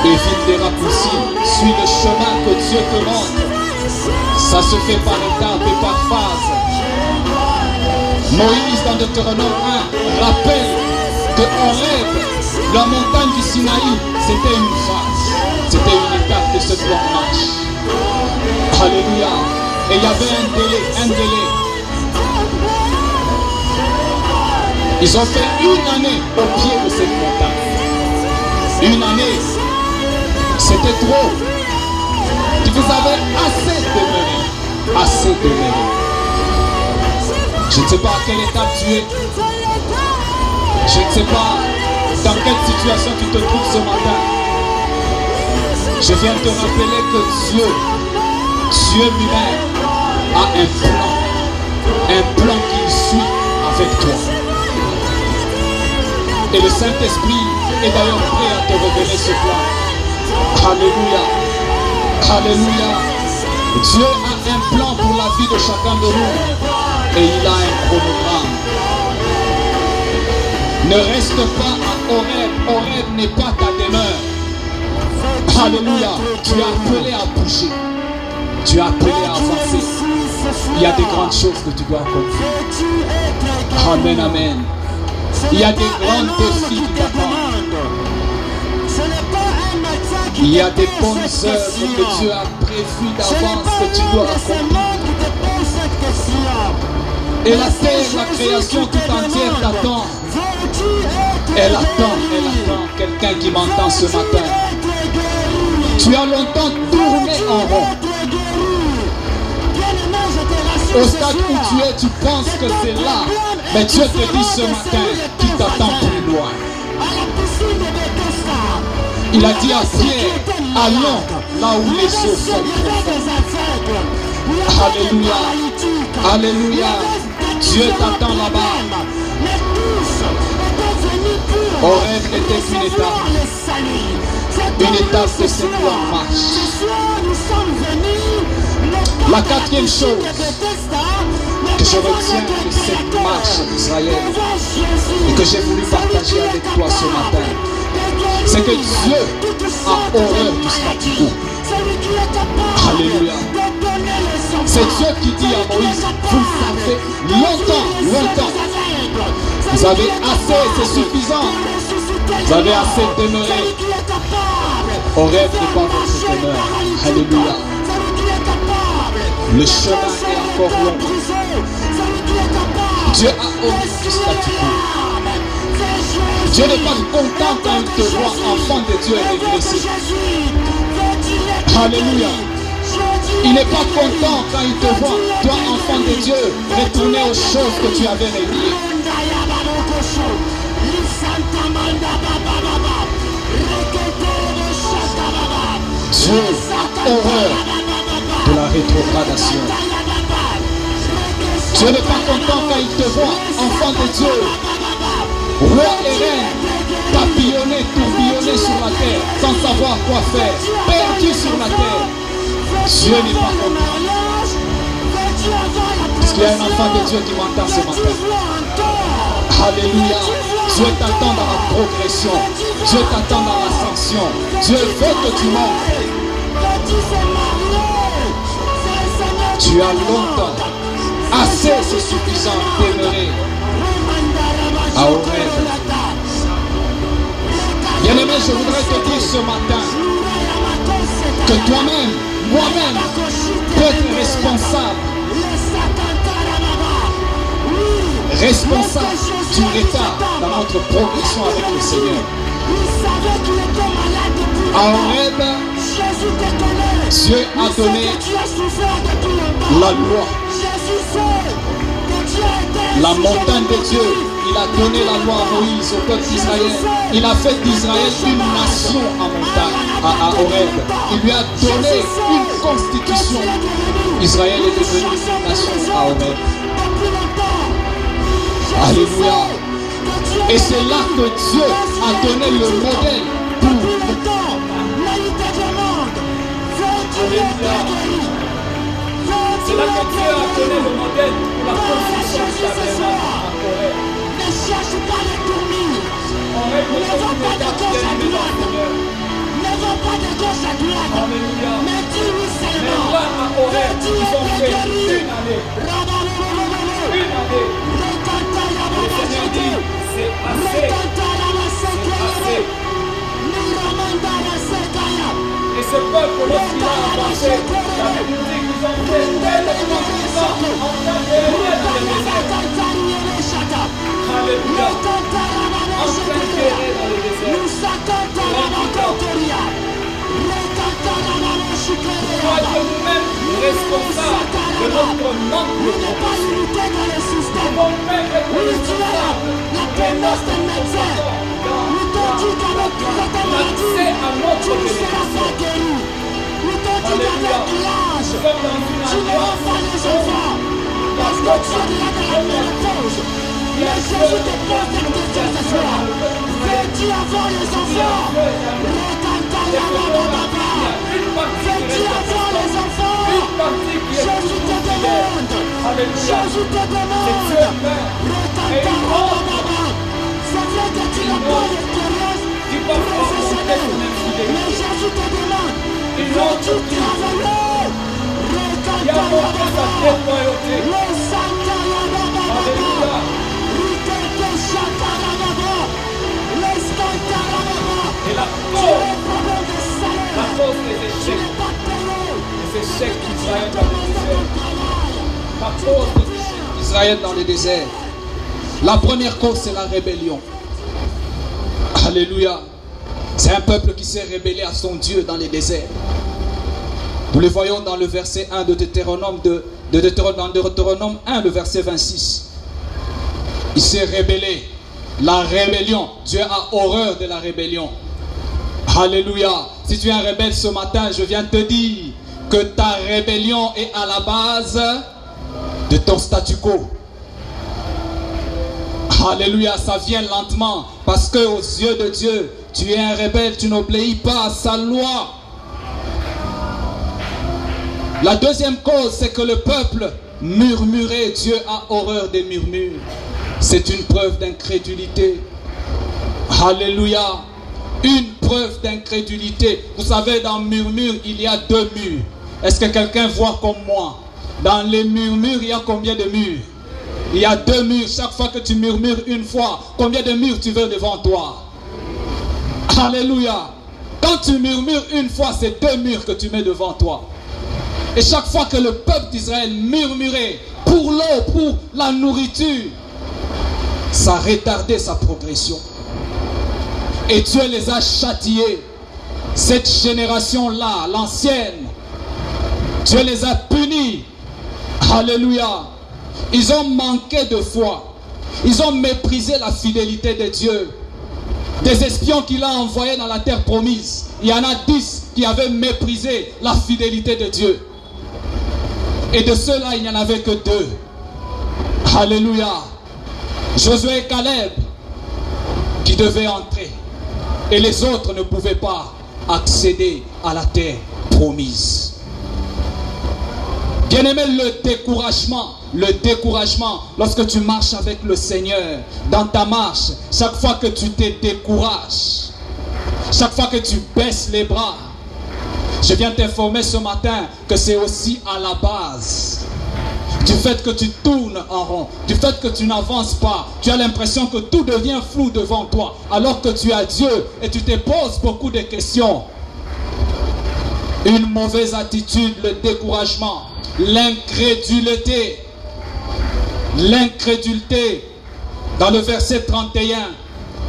Évite les raccourcis. Suis le chemin que Dieu te montre. Ça se fait par étapes et par phases. Moïse dans Deutéronome 1 rappelle que Horeb, la montagne du Sinaï, c'était une phase. C'était une étape de cette longue marche. Alléluia. Et il y avait un délai. Ils ont fait une année au pied de cette montagne. Une année, c'était trop. Vous avez assez demeuré. Assez demeuré. Je ne sais pas à quelle étape tu es. Je ne sais pas dans quelle situation tu te trouves ce matin. Je viens te rappeler que Dieu lui-même a un plan qu'il suit avec toi. Et le Saint-Esprit est d'ailleurs prêt à te révéler ce plan. Alléluia. Alléluia. Dieu a un plan pour la vie de chacun de nous. Et il a un chronogramme. Ne reste pas à Horeb. Horeb n'est pas ta demeure. Alléluia. Tu es appelé à bouger. Tu es appelé à avancer. Il y a des grandes choses que tu dois accomplir. Amen, amen. Il y a des grands défis qui t'attendent. Il y a des bonnes œuvres que Dieu a prévues d'avance que tu dois accomplir. Et la terre, la création tout entière t'attend. Elle attend quelqu'un qui m'entend ce matin. Tu as longtemps tourné en rond. Au stade où tu es, tu penses que c'est là. Mais Dieu te dit ce matin qu'il t'attend plus loin. Il a dit à Pierre, allons là où les eaux sont profondes. Alléluia. Alléluia. Dieu t'attend là-bas. Horeb était une étape de cette longue marche. La quatrième chose que je retiens de cette marche d'Israël et que j'ai voulu partager avec toi ce matin, c'est que Dieu a horreur du statu quo. Alléluia. C'est Dieu qui dit à Moïse, vous savez, longtemps, vous avez assez, c'est suffisant. Vous avez assez demeuré. Horeb n'est pas votre demeure. Alléluia. Le chemin est encore long. Dieu a horreur du statu quo. Dieu n'est pas content quand il te voit enfant de Dieu et régressé. Alléluia. Il n'est pas content quand il te voit, toi enfant de Dieu, retourner aux choses que tu avais reniées. Dieu a horreur de la rétrogradation. Dieu n'est pas content quand il te voit, enfant de Dieu, roi et reine, papillonner, tourbillonner sur la terre, sans savoir quoi faire, perdu sur la terre. Dieu n'est pas content. Est-ce qu'il y a un enfant de Dieu qui m'entend ce matin? Alléluia. Dieu t'attend dans la progression. Dieu t'attend dans l'ascension. Dieu veut que tu montes. Tu as longtemps, assez c'est suffisant d'aimer à Horeb. Bien-aimé, je voudrais te dire ce matin que toi-même, moi-même, peut être responsable du retard dans notre progression avec le Seigneur. À Horeb, Dieu a donné la loi, la montagne de Dieu. Il a donné la loi à Moïse, au peuple d'Israël. Il a fait d'Israël une nation à Horeb. Il lui a donné une constitution. Israël est devenu une nation à Horeb. Alléluia. Et c'est là que Dieu a donné le modèle pour c'est là que Dieu a donné le modèle pour la construction du tabernacle à Horeb. Ne cherche pas les tournures. Ne va pas de gauche à droite. Ne va pas de gauche à droite. Mais dis-lui seulement. Mais là à Horeb, ils ont fait une année. Une année. Le Seigneur dit, c'est assez. Et ce peuple, lorsqu'il a avancé, j'avais dit qu'ils ont fait tellement de temps en train d'errer dans le désert. Alléluia. En train d'errer dans le désert. Soyez nous-mêmes responsables de notre manque de progression. Nous-mêmes être responsables de notre comportement. L'accès à notre bénédiction. Alléluia. Nous sommes dans une alliance. Parce que Jésus te pose des questions ce soir. Veux-tu avoir les enfants? Veux-tu avoir les enfants? Jésus te demande. Jésus te demande. C'est vrai que tu n'as pas l'expérience professionnelle. Mais Jésus te demande. Veux-tu travailler? Et la cause des échecs d'Israël dans le désert. La cause des échecs d'Israël dans le désert. La première cause, c'est la rébellion. Alléluia. C'est un peuple qui s'est rébellé à son Dieu dans les déserts. Nous le voyons dans le verset 1 de Deutéronome 1, le verset 26. Il s'est rébellé. La rébellion. Dieu a horreur de la rébellion. Alléluia. Si tu es un rebelle ce matin, je viens te dire que ta rébellion est à la base de ton statu quo. Alléluia, ça vient lentement parce que aux yeux de Dieu, tu es un rebelle, tu n'obéis pas à sa loi. La deuxième cause, c'est que le peuple murmurait. Dieu a horreur des murmures. C'est une preuve d'incrédulité. Alléluia. Une preuve d'incrédulité. Vous savez, dans murmure, il y a deux murs. Est-ce que quelqu'un voit comme moi? Dans les murmures, il y a combien de murs? Il y a deux murs. Chaque fois que tu murmures une fois, combien de murs tu veux devant toi? Alléluia. Quand tu murmures une fois, c'est deux murs que tu mets devant toi. Et chaque fois que le peuple d'Israël murmurait pour l'eau, pour la nourriture, ça retardait sa progression. Et Dieu les a châtiés. Cette génération-là, l'ancienne, Dieu les a punis. Alléluia. Ils ont manqué de foi. Ils ont méprisé la fidélité de Dieu. Des espions qu'il a envoyés dans la terre promise, il y en a 10 qui avaient méprisé la fidélité de Dieu. Et de ceux-là, il n'y en avait que 2. Alléluia. Josué et Caleb qui devaient entrer. Et les autres ne pouvaient pas accéder à la terre promise. Bien-aimé, le découragement, lorsque tu marches avec le Seigneur, dans ta marche, chaque fois que tu te décourages, chaque fois que tu baisses les bras, je viens t'informer ce matin que c'est aussi à la base du fait que tu tournes en rond, du fait que tu n'avances pas, tu as l'impression que tout devient flou devant toi, alors que tu as Dieu et tu te poses beaucoup de questions. Une mauvaise attitude, le découragement, l'incrédulité. L'incrédulité, dans le verset 31,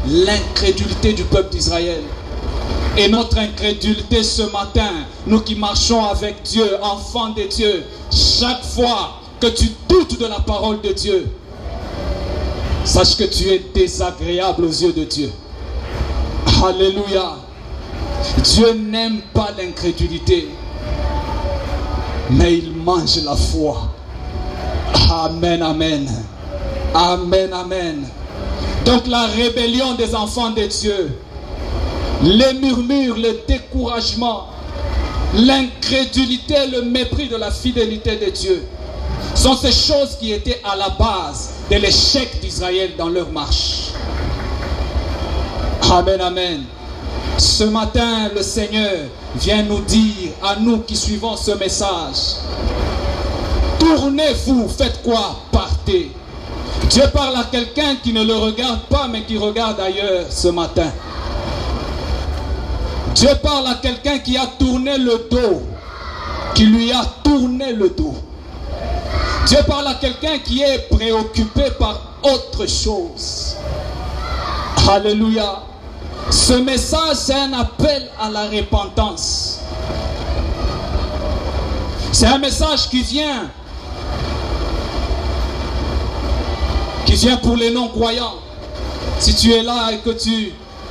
l'incrédulité du peuple d'Israël. Et notre incrédulité ce matin, nous qui marchons avec Dieu, enfants de Dieu, chaque fois que tu doutes de la parole de Dieu, sache que tu es désagréable aux yeux de Dieu. Alléluia. Dieu n'aime pas l'incrédulité, mais il mange la foi. Amen, amen. Amen, amen. Donc la rébellion des enfants de Dieu, les murmures, le découragement, l'incrédulité, le mépris de la fidélité de Dieu sont ces choses qui étaient à la base de l'échec d'Israël dans leur marche. Amen, amen. Ce matin, le Seigneur vient nous dire, à nous qui suivons ce message, tournez-vous, faites quoi? Partez. Dieu parle à quelqu'un qui ne le regarde pas, mais qui regarde ailleurs ce matin. Dieu parle à quelqu'un qui a tourné le dos, qui lui a tourné le dos. Dieu parle à quelqu'un qui est préoccupé par autre chose. Alléluia. Ce message, c'est un appel à la repentance. C'est un message qui vient pour les non-croyants. Si tu es là et que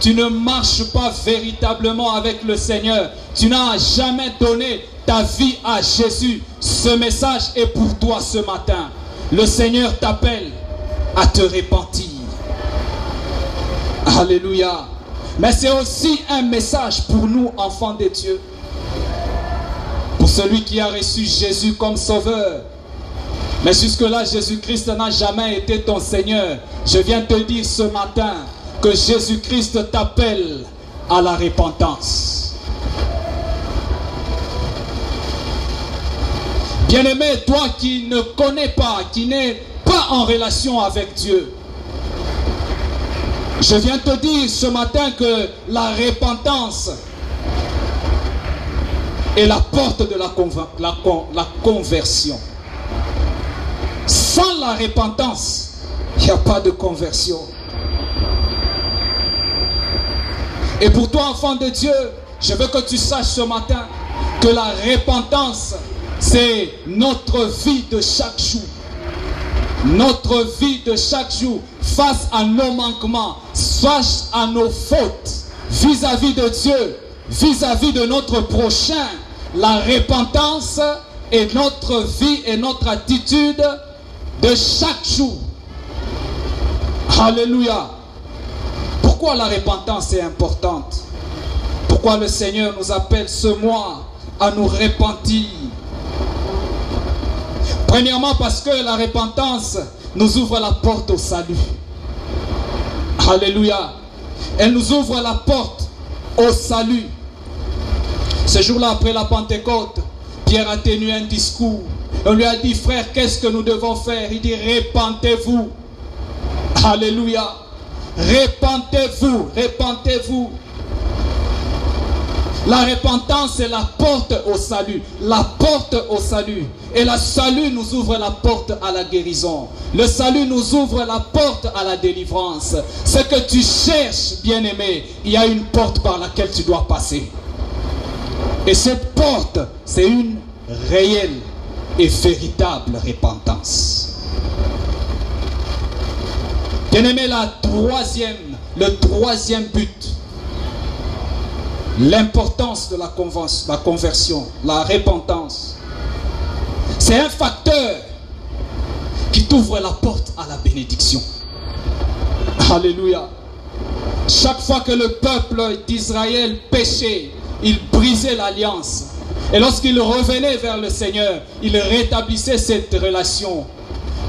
tu ne marches pas véritablement avec le Seigneur, tu n'as jamais donné ta vie à Jésus, ce message est pour toi ce matin. Le Seigneur t'appelle à te repentir. Alléluia. Mais c'est aussi un message pour nous, enfants de Dieu. Pour celui qui a reçu Jésus comme sauveur. Mais jusque-là, Jésus-Christ n'a jamais été ton Seigneur. Je viens te dire ce matin que Jésus-Christ t'appelle à la repentance. Bien-aimé, toi qui ne connais pas, qui n'es pas en relation avec Dieu, je viens te dire ce matin que la repentance est la porte de la conversion. Sans la repentance, il n'y a pas de conversion. Et pour toi, enfant de Dieu, je veux que tu saches ce matin que la repentance, c'est notre vie de chaque jour. Notre vie de chaque jour face à nos manquements, face à nos fautes vis-à-vis de Dieu, vis-à-vis de notre prochain. La repentance est notre vie et notre attitude de chaque jour. Alléluia. Pourquoi la repentance est importante? Pourquoi le Seigneur nous appelle ce mois à nous repentir? Premièrement, parce que la repentance nous ouvre la porte au salut. Alléluia. Elle nous ouvre la porte au salut. Ce jour-là, après la Pentecôte, Pierre a tenu un discours. On lui a dit, frère, qu'est-ce que nous devons faire? Il dit, repentez-vous. Alléluia. Repentez-vous, repentez-vous. La repentance est la porte au salut. La porte au salut. Et le salut nous ouvre la porte à la guérison. Le salut nous ouvre la porte à la délivrance. Ce que tu cherches, bien-aimé, il y a une porte par laquelle tu dois passer. Et cette porte, c'est une réelle et véritable repentance. Bien-aimé, le troisième but, l'importance de la conversion, la repentance, c'est un facteur qui t'ouvre la porte à la bénédiction. Alléluia. Chaque fois que le peuple d'Israël péchait, il brisait l'alliance. Et lorsqu'il revenait vers le Seigneur, il rétablissait cette relation.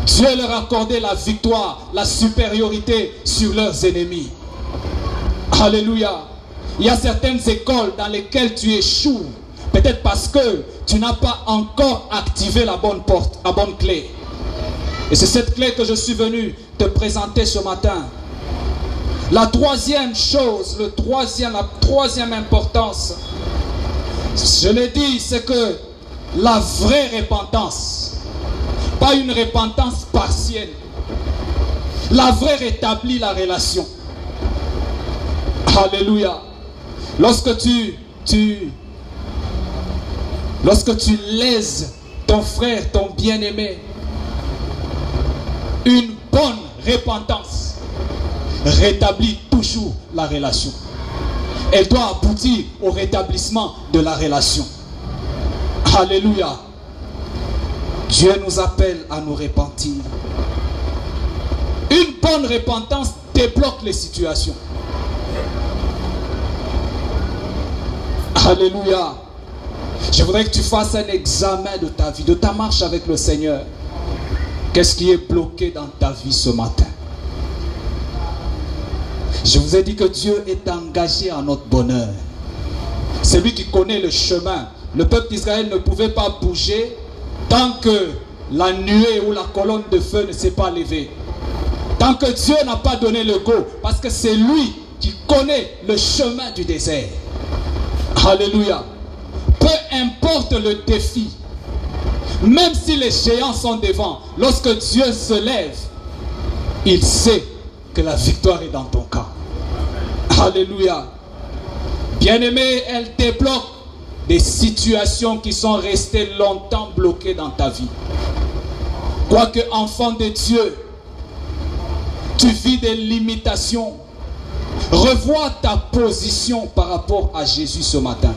Dieu leur accordait la victoire, la supériorité sur leurs ennemis. Alléluia. Il y a certaines écoles dans lesquelles tu échoues, peut-être parce que tu n'as pas encore activé la bonne porte, la bonne clé. Et c'est cette clé que je suis venu te présenter ce matin. La troisième chose, la troisième importance, je l'ai dit, c'est que la vraie repentance, pas une repentance partielle, la vraie rétablit la relation. Alléluia. Lorsque tu lèses ton frère, ton bien-aimé, une bonne repentance rétablit toujours la relation. Elle doit aboutir au rétablissement de la relation. Alléluia. Dieu nous appelle à nous repentir. Une bonne repentance débloque les situations. Alléluia. Je voudrais que tu fasses un examen de ta vie, de ta marche avec le Seigneur. Qu'est-ce qui est bloqué dans ta vie ce matin? Je vous ai dit que Dieu est engagé à notre bonheur. C'est lui qui connaît le chemin. Le peuple d'Israël ne pouvait pas bouger tant que la nuée ou la colonne de feu ne s'est pas levée. Tant que Dieu n'a pas donné le go. Parce que c'est lui qui connaît le chemin du désert. Alléluia. Peu importe le défi, même si les géants sont devant, lorsque Dieu se lève, il sait que la victoire est dans ton camp. Alléluia. Bien-aimé, elle débloque des situations qui sont restées longtemps bloquées dans ta vie. Quoique enfant de Dieu, tu vis des limitations. Revois ta position par rapport à Jésus ce matin.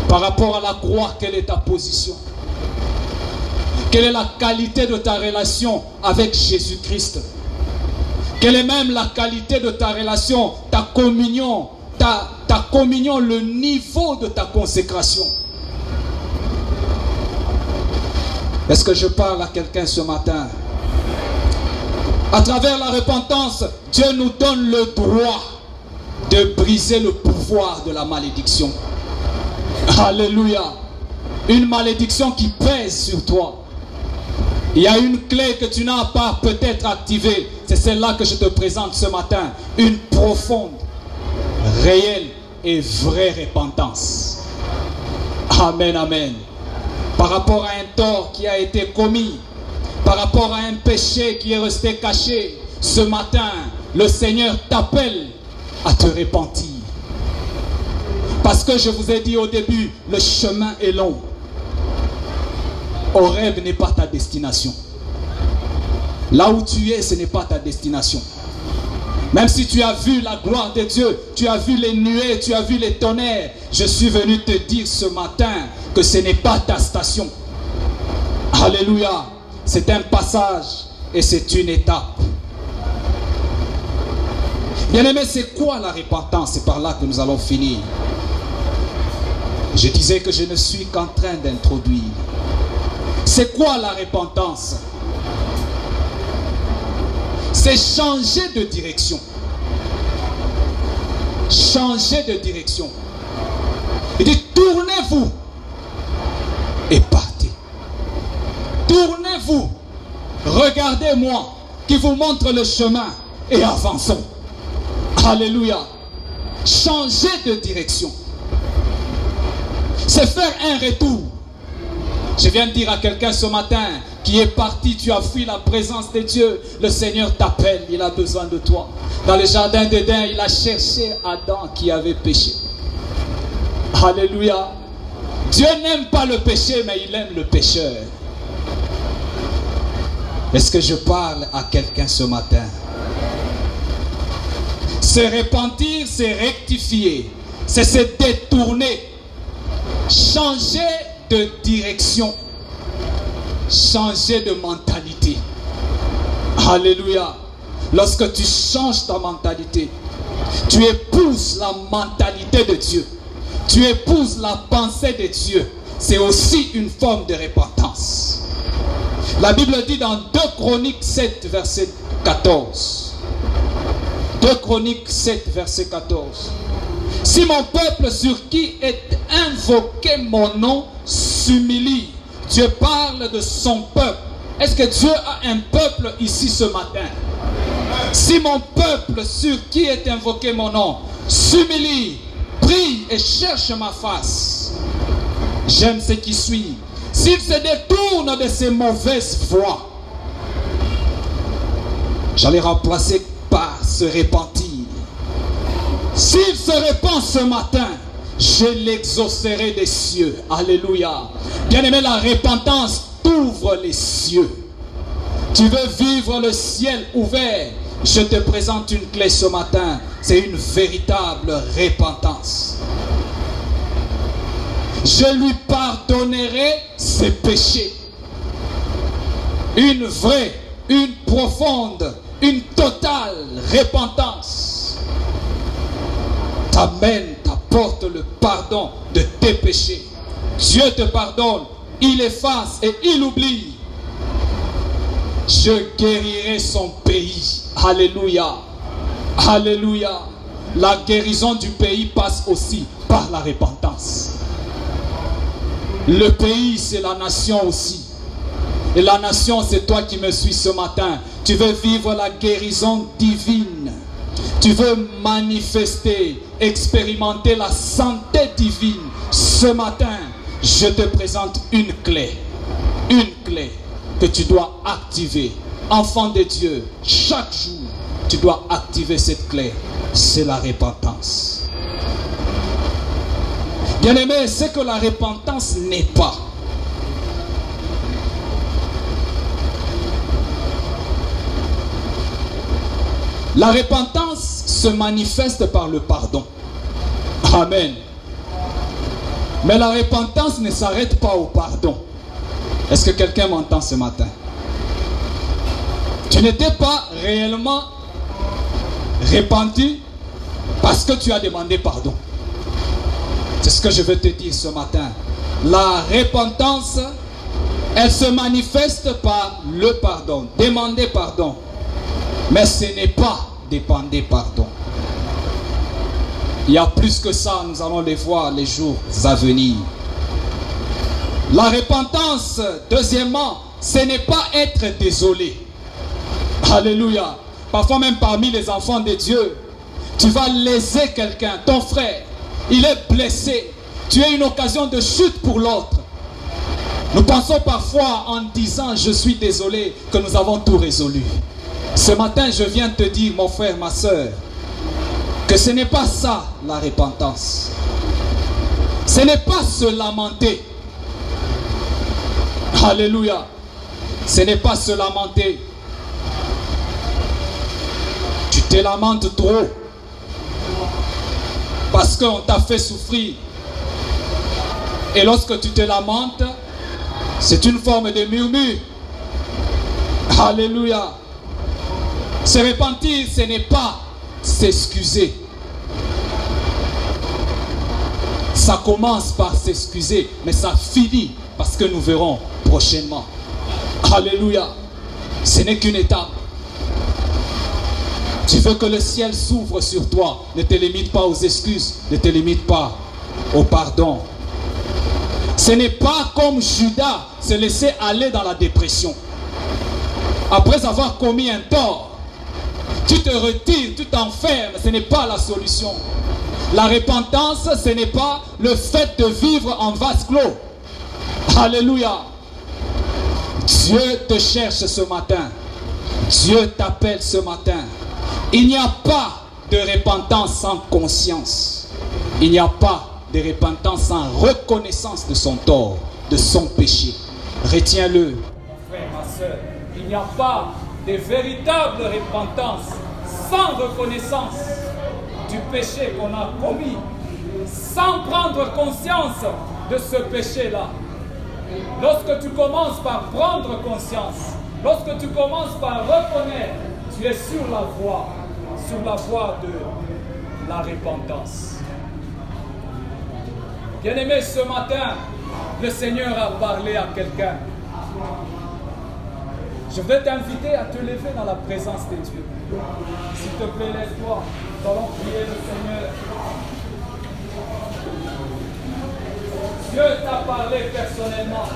Par rapport à la croix, quelle est ta position? Quelle est la qualité de ta relation avec Jésus-Christ? Quelle est même la qualité de ta relation, ta communion, le niveau de ta consécration? Est-ce que je parle à quelqu'un ce matin? À travers la repentance, Dieu nous donne le droit de briser le pouvoir de la malédiction. Alléluia. Une malédiction qui pèse sur toi. Il y a une clé que tu n'as pas peut-être activée. C'est celle-là que je te présente ce matin. Une profonde, réelle et vraie repentance. Amen, amen. Par rapport à un tort qui a été commis, par rapport à un péché qui est resté caché, ce matin, le Seigneur t'appelle à te repentir. Parce que je vous ai dit au début, le chemin est long. Horeb n'est pas ta destination. Là où tu es, ce n'est pas ta destination. Même si tu as vu la gloire de Dieu, tu as vu les nuées, tu as vu les tonnerres, je suis venu te dire ce matin que ce n'est pas ta station. Alléluia. C'est un passage et c'est une étape. Bien-aimé, c'est quoi la repentance? C'est par là que nous allons finir. Je disais que je ne suis qu'en train d'introduire. C'est quoi la repentance? C'est changer de direction. Changer de direction. Il dit tournez-vous et partez. Tournez-vous. Regardez-moi qui vous montre le chemin et avançons. Alléluia. Changer de direction. C'est faire un retour. Je viens de dire à quelqu'un ce matin qui est parti, tu as fui la présence de Dieu. Le Seigneur t'appelle, il a besoin de toi. Dans le jardin d'Éden, il a cherché Adam qui avait péché. Alléluia. Dieu n'aime pas le péché, mais il aime le pécheur. Est-ce que je parle à quelqu'un ce matin? Se repentir, c'est rectifier, c'est se détourner, changer de direction, changer de mentalité. Alléluia. Lorsque tu changes ta mentalité, tu épouses la mentalité de Dieu, tu épouses la pensée de Dieu. C'est aussi une forme de repentance. La Bible dit dans 2 Chroniques 7, verset 14. 2 Chroniques 7, verset 14. Si mon peuple sur qui est invoqué mon nom s'humilie. Dieu parle de son peuple. Est-ce que Dieu a un peuple ici ce matin? Si mon peuple sur qui est invoqué mon nom s'humilie, prie et cherche ma face. J'aime ce qui suit. S'il se détourne de ses mauvaises voies, j'allais remplacer par se repentir. S'il se repent ce matin, je l'exaucerai des cieux. Alléluia. Bien-aimé, la repentance t'ouvre les cieux. Tu veux vivre le ciel ouvert? Je te présente une clé ce matin. C'est une véritable repentance. Je lui pardonnerai ses péchés. Une vraie, une profonde, une totale repentance t'amène, t'apporte le pardon de tes péchés. Dieu te pardonne, il efface et il oublie. Je guérirai son pays. Alléluia. Alléluia. La guérison du pays passe aussi par la repentance. Le pays, c'est la nation aussi. Et la nation, c'est toi qui me suis ce matin. Tu veux vivre la guérison divine. Tu veux manifester, expérimenter la santé divine. Ce matin, je te présente une clé. Une clé que tu dois activer. Enfant de Dieu, chaque jour, tu dois activer cette clé. C'est la repentance. Bien-aimé, c'est que la repentance n'est pas. La repentance se manifeste par le pardon. Amen. Mais la repentance ne s'arrête pas au pardon. Est-ce que quelqu'un m'entend ce matin? Tu n'étais pas réellement repenti parce que tu as demandé pardon. C'est ce que je veux te dire ce matin. La repentance, elle se manifeste par le pardon. Demander pardon. Mais ce n'est pas demander pardon. Il y a plus que ça, nous allons les voir les jours à venir. La repentance, deuxièmement, ce n'est pas être désolé. Alléluia. Parfois même parmi les enfants de Dieu, tu vas léser quelqu'un, ton frère. Il est blessé. Tu as une occasion de chute pour l'autre. Nous pensons parfois en disant je suis désolé que nous avons tout résolu. Ce matin je viens te dire mon frère, ma soeur, que ce n'est pas ça la repentance. Ce n'est pas se lamenter. Alléluia. Ce n'est pas se lamenter. Tu te lamentes trop. Parce qu'on t'a fait souffrir. Et lorsque tu te lamentes, c'est une forme de murmure. Alléluia. Se repentir, ce n'est pas s'excuser. Ça commence par s'excuser, mais ça finit parce que nous verrons prochainement. Alléluia. Ce n'est qu'une étape. Tu veux que le ciel s'ouvre sur toi. Ne te limite pas aux excuses. Ne te limite pas au pardon. Ce n'est pas comme Judas se laisser aller dans la dépression. Après avoir commis un tort, tu te retires, tu t'enfermes. Ce n'est pas la solution. La repentance, ce n'est pas le fait de vivre en vase clos. Alléluia. Dieu te cherche ce matin. Dieu t'appelle ce matin. Il n'y a pas de repentance sans conscience. Il n'y a pas de repentance sans reconnaissance de son tort, de son péché. Retiens-le. Mon frère, ma soeur, il n'y a pas de véritable repentance sans reconnaissance du péché qu'on a commis, sans prendre conscience de ce péché-là. Lorsque tu commences par prendre conscience, lorsque tu commences par reconnaître, tu es sur la voie de la repentance. Bien-aimé, ce matin, le Seigneur a parlé à quelqu'un. Je voudrais t'inviter à te lever dans la présence de Dieu. S'il te plaît, lève-toi. Nous allons prier le Seigneur. Dieu t'a parlé personnellement.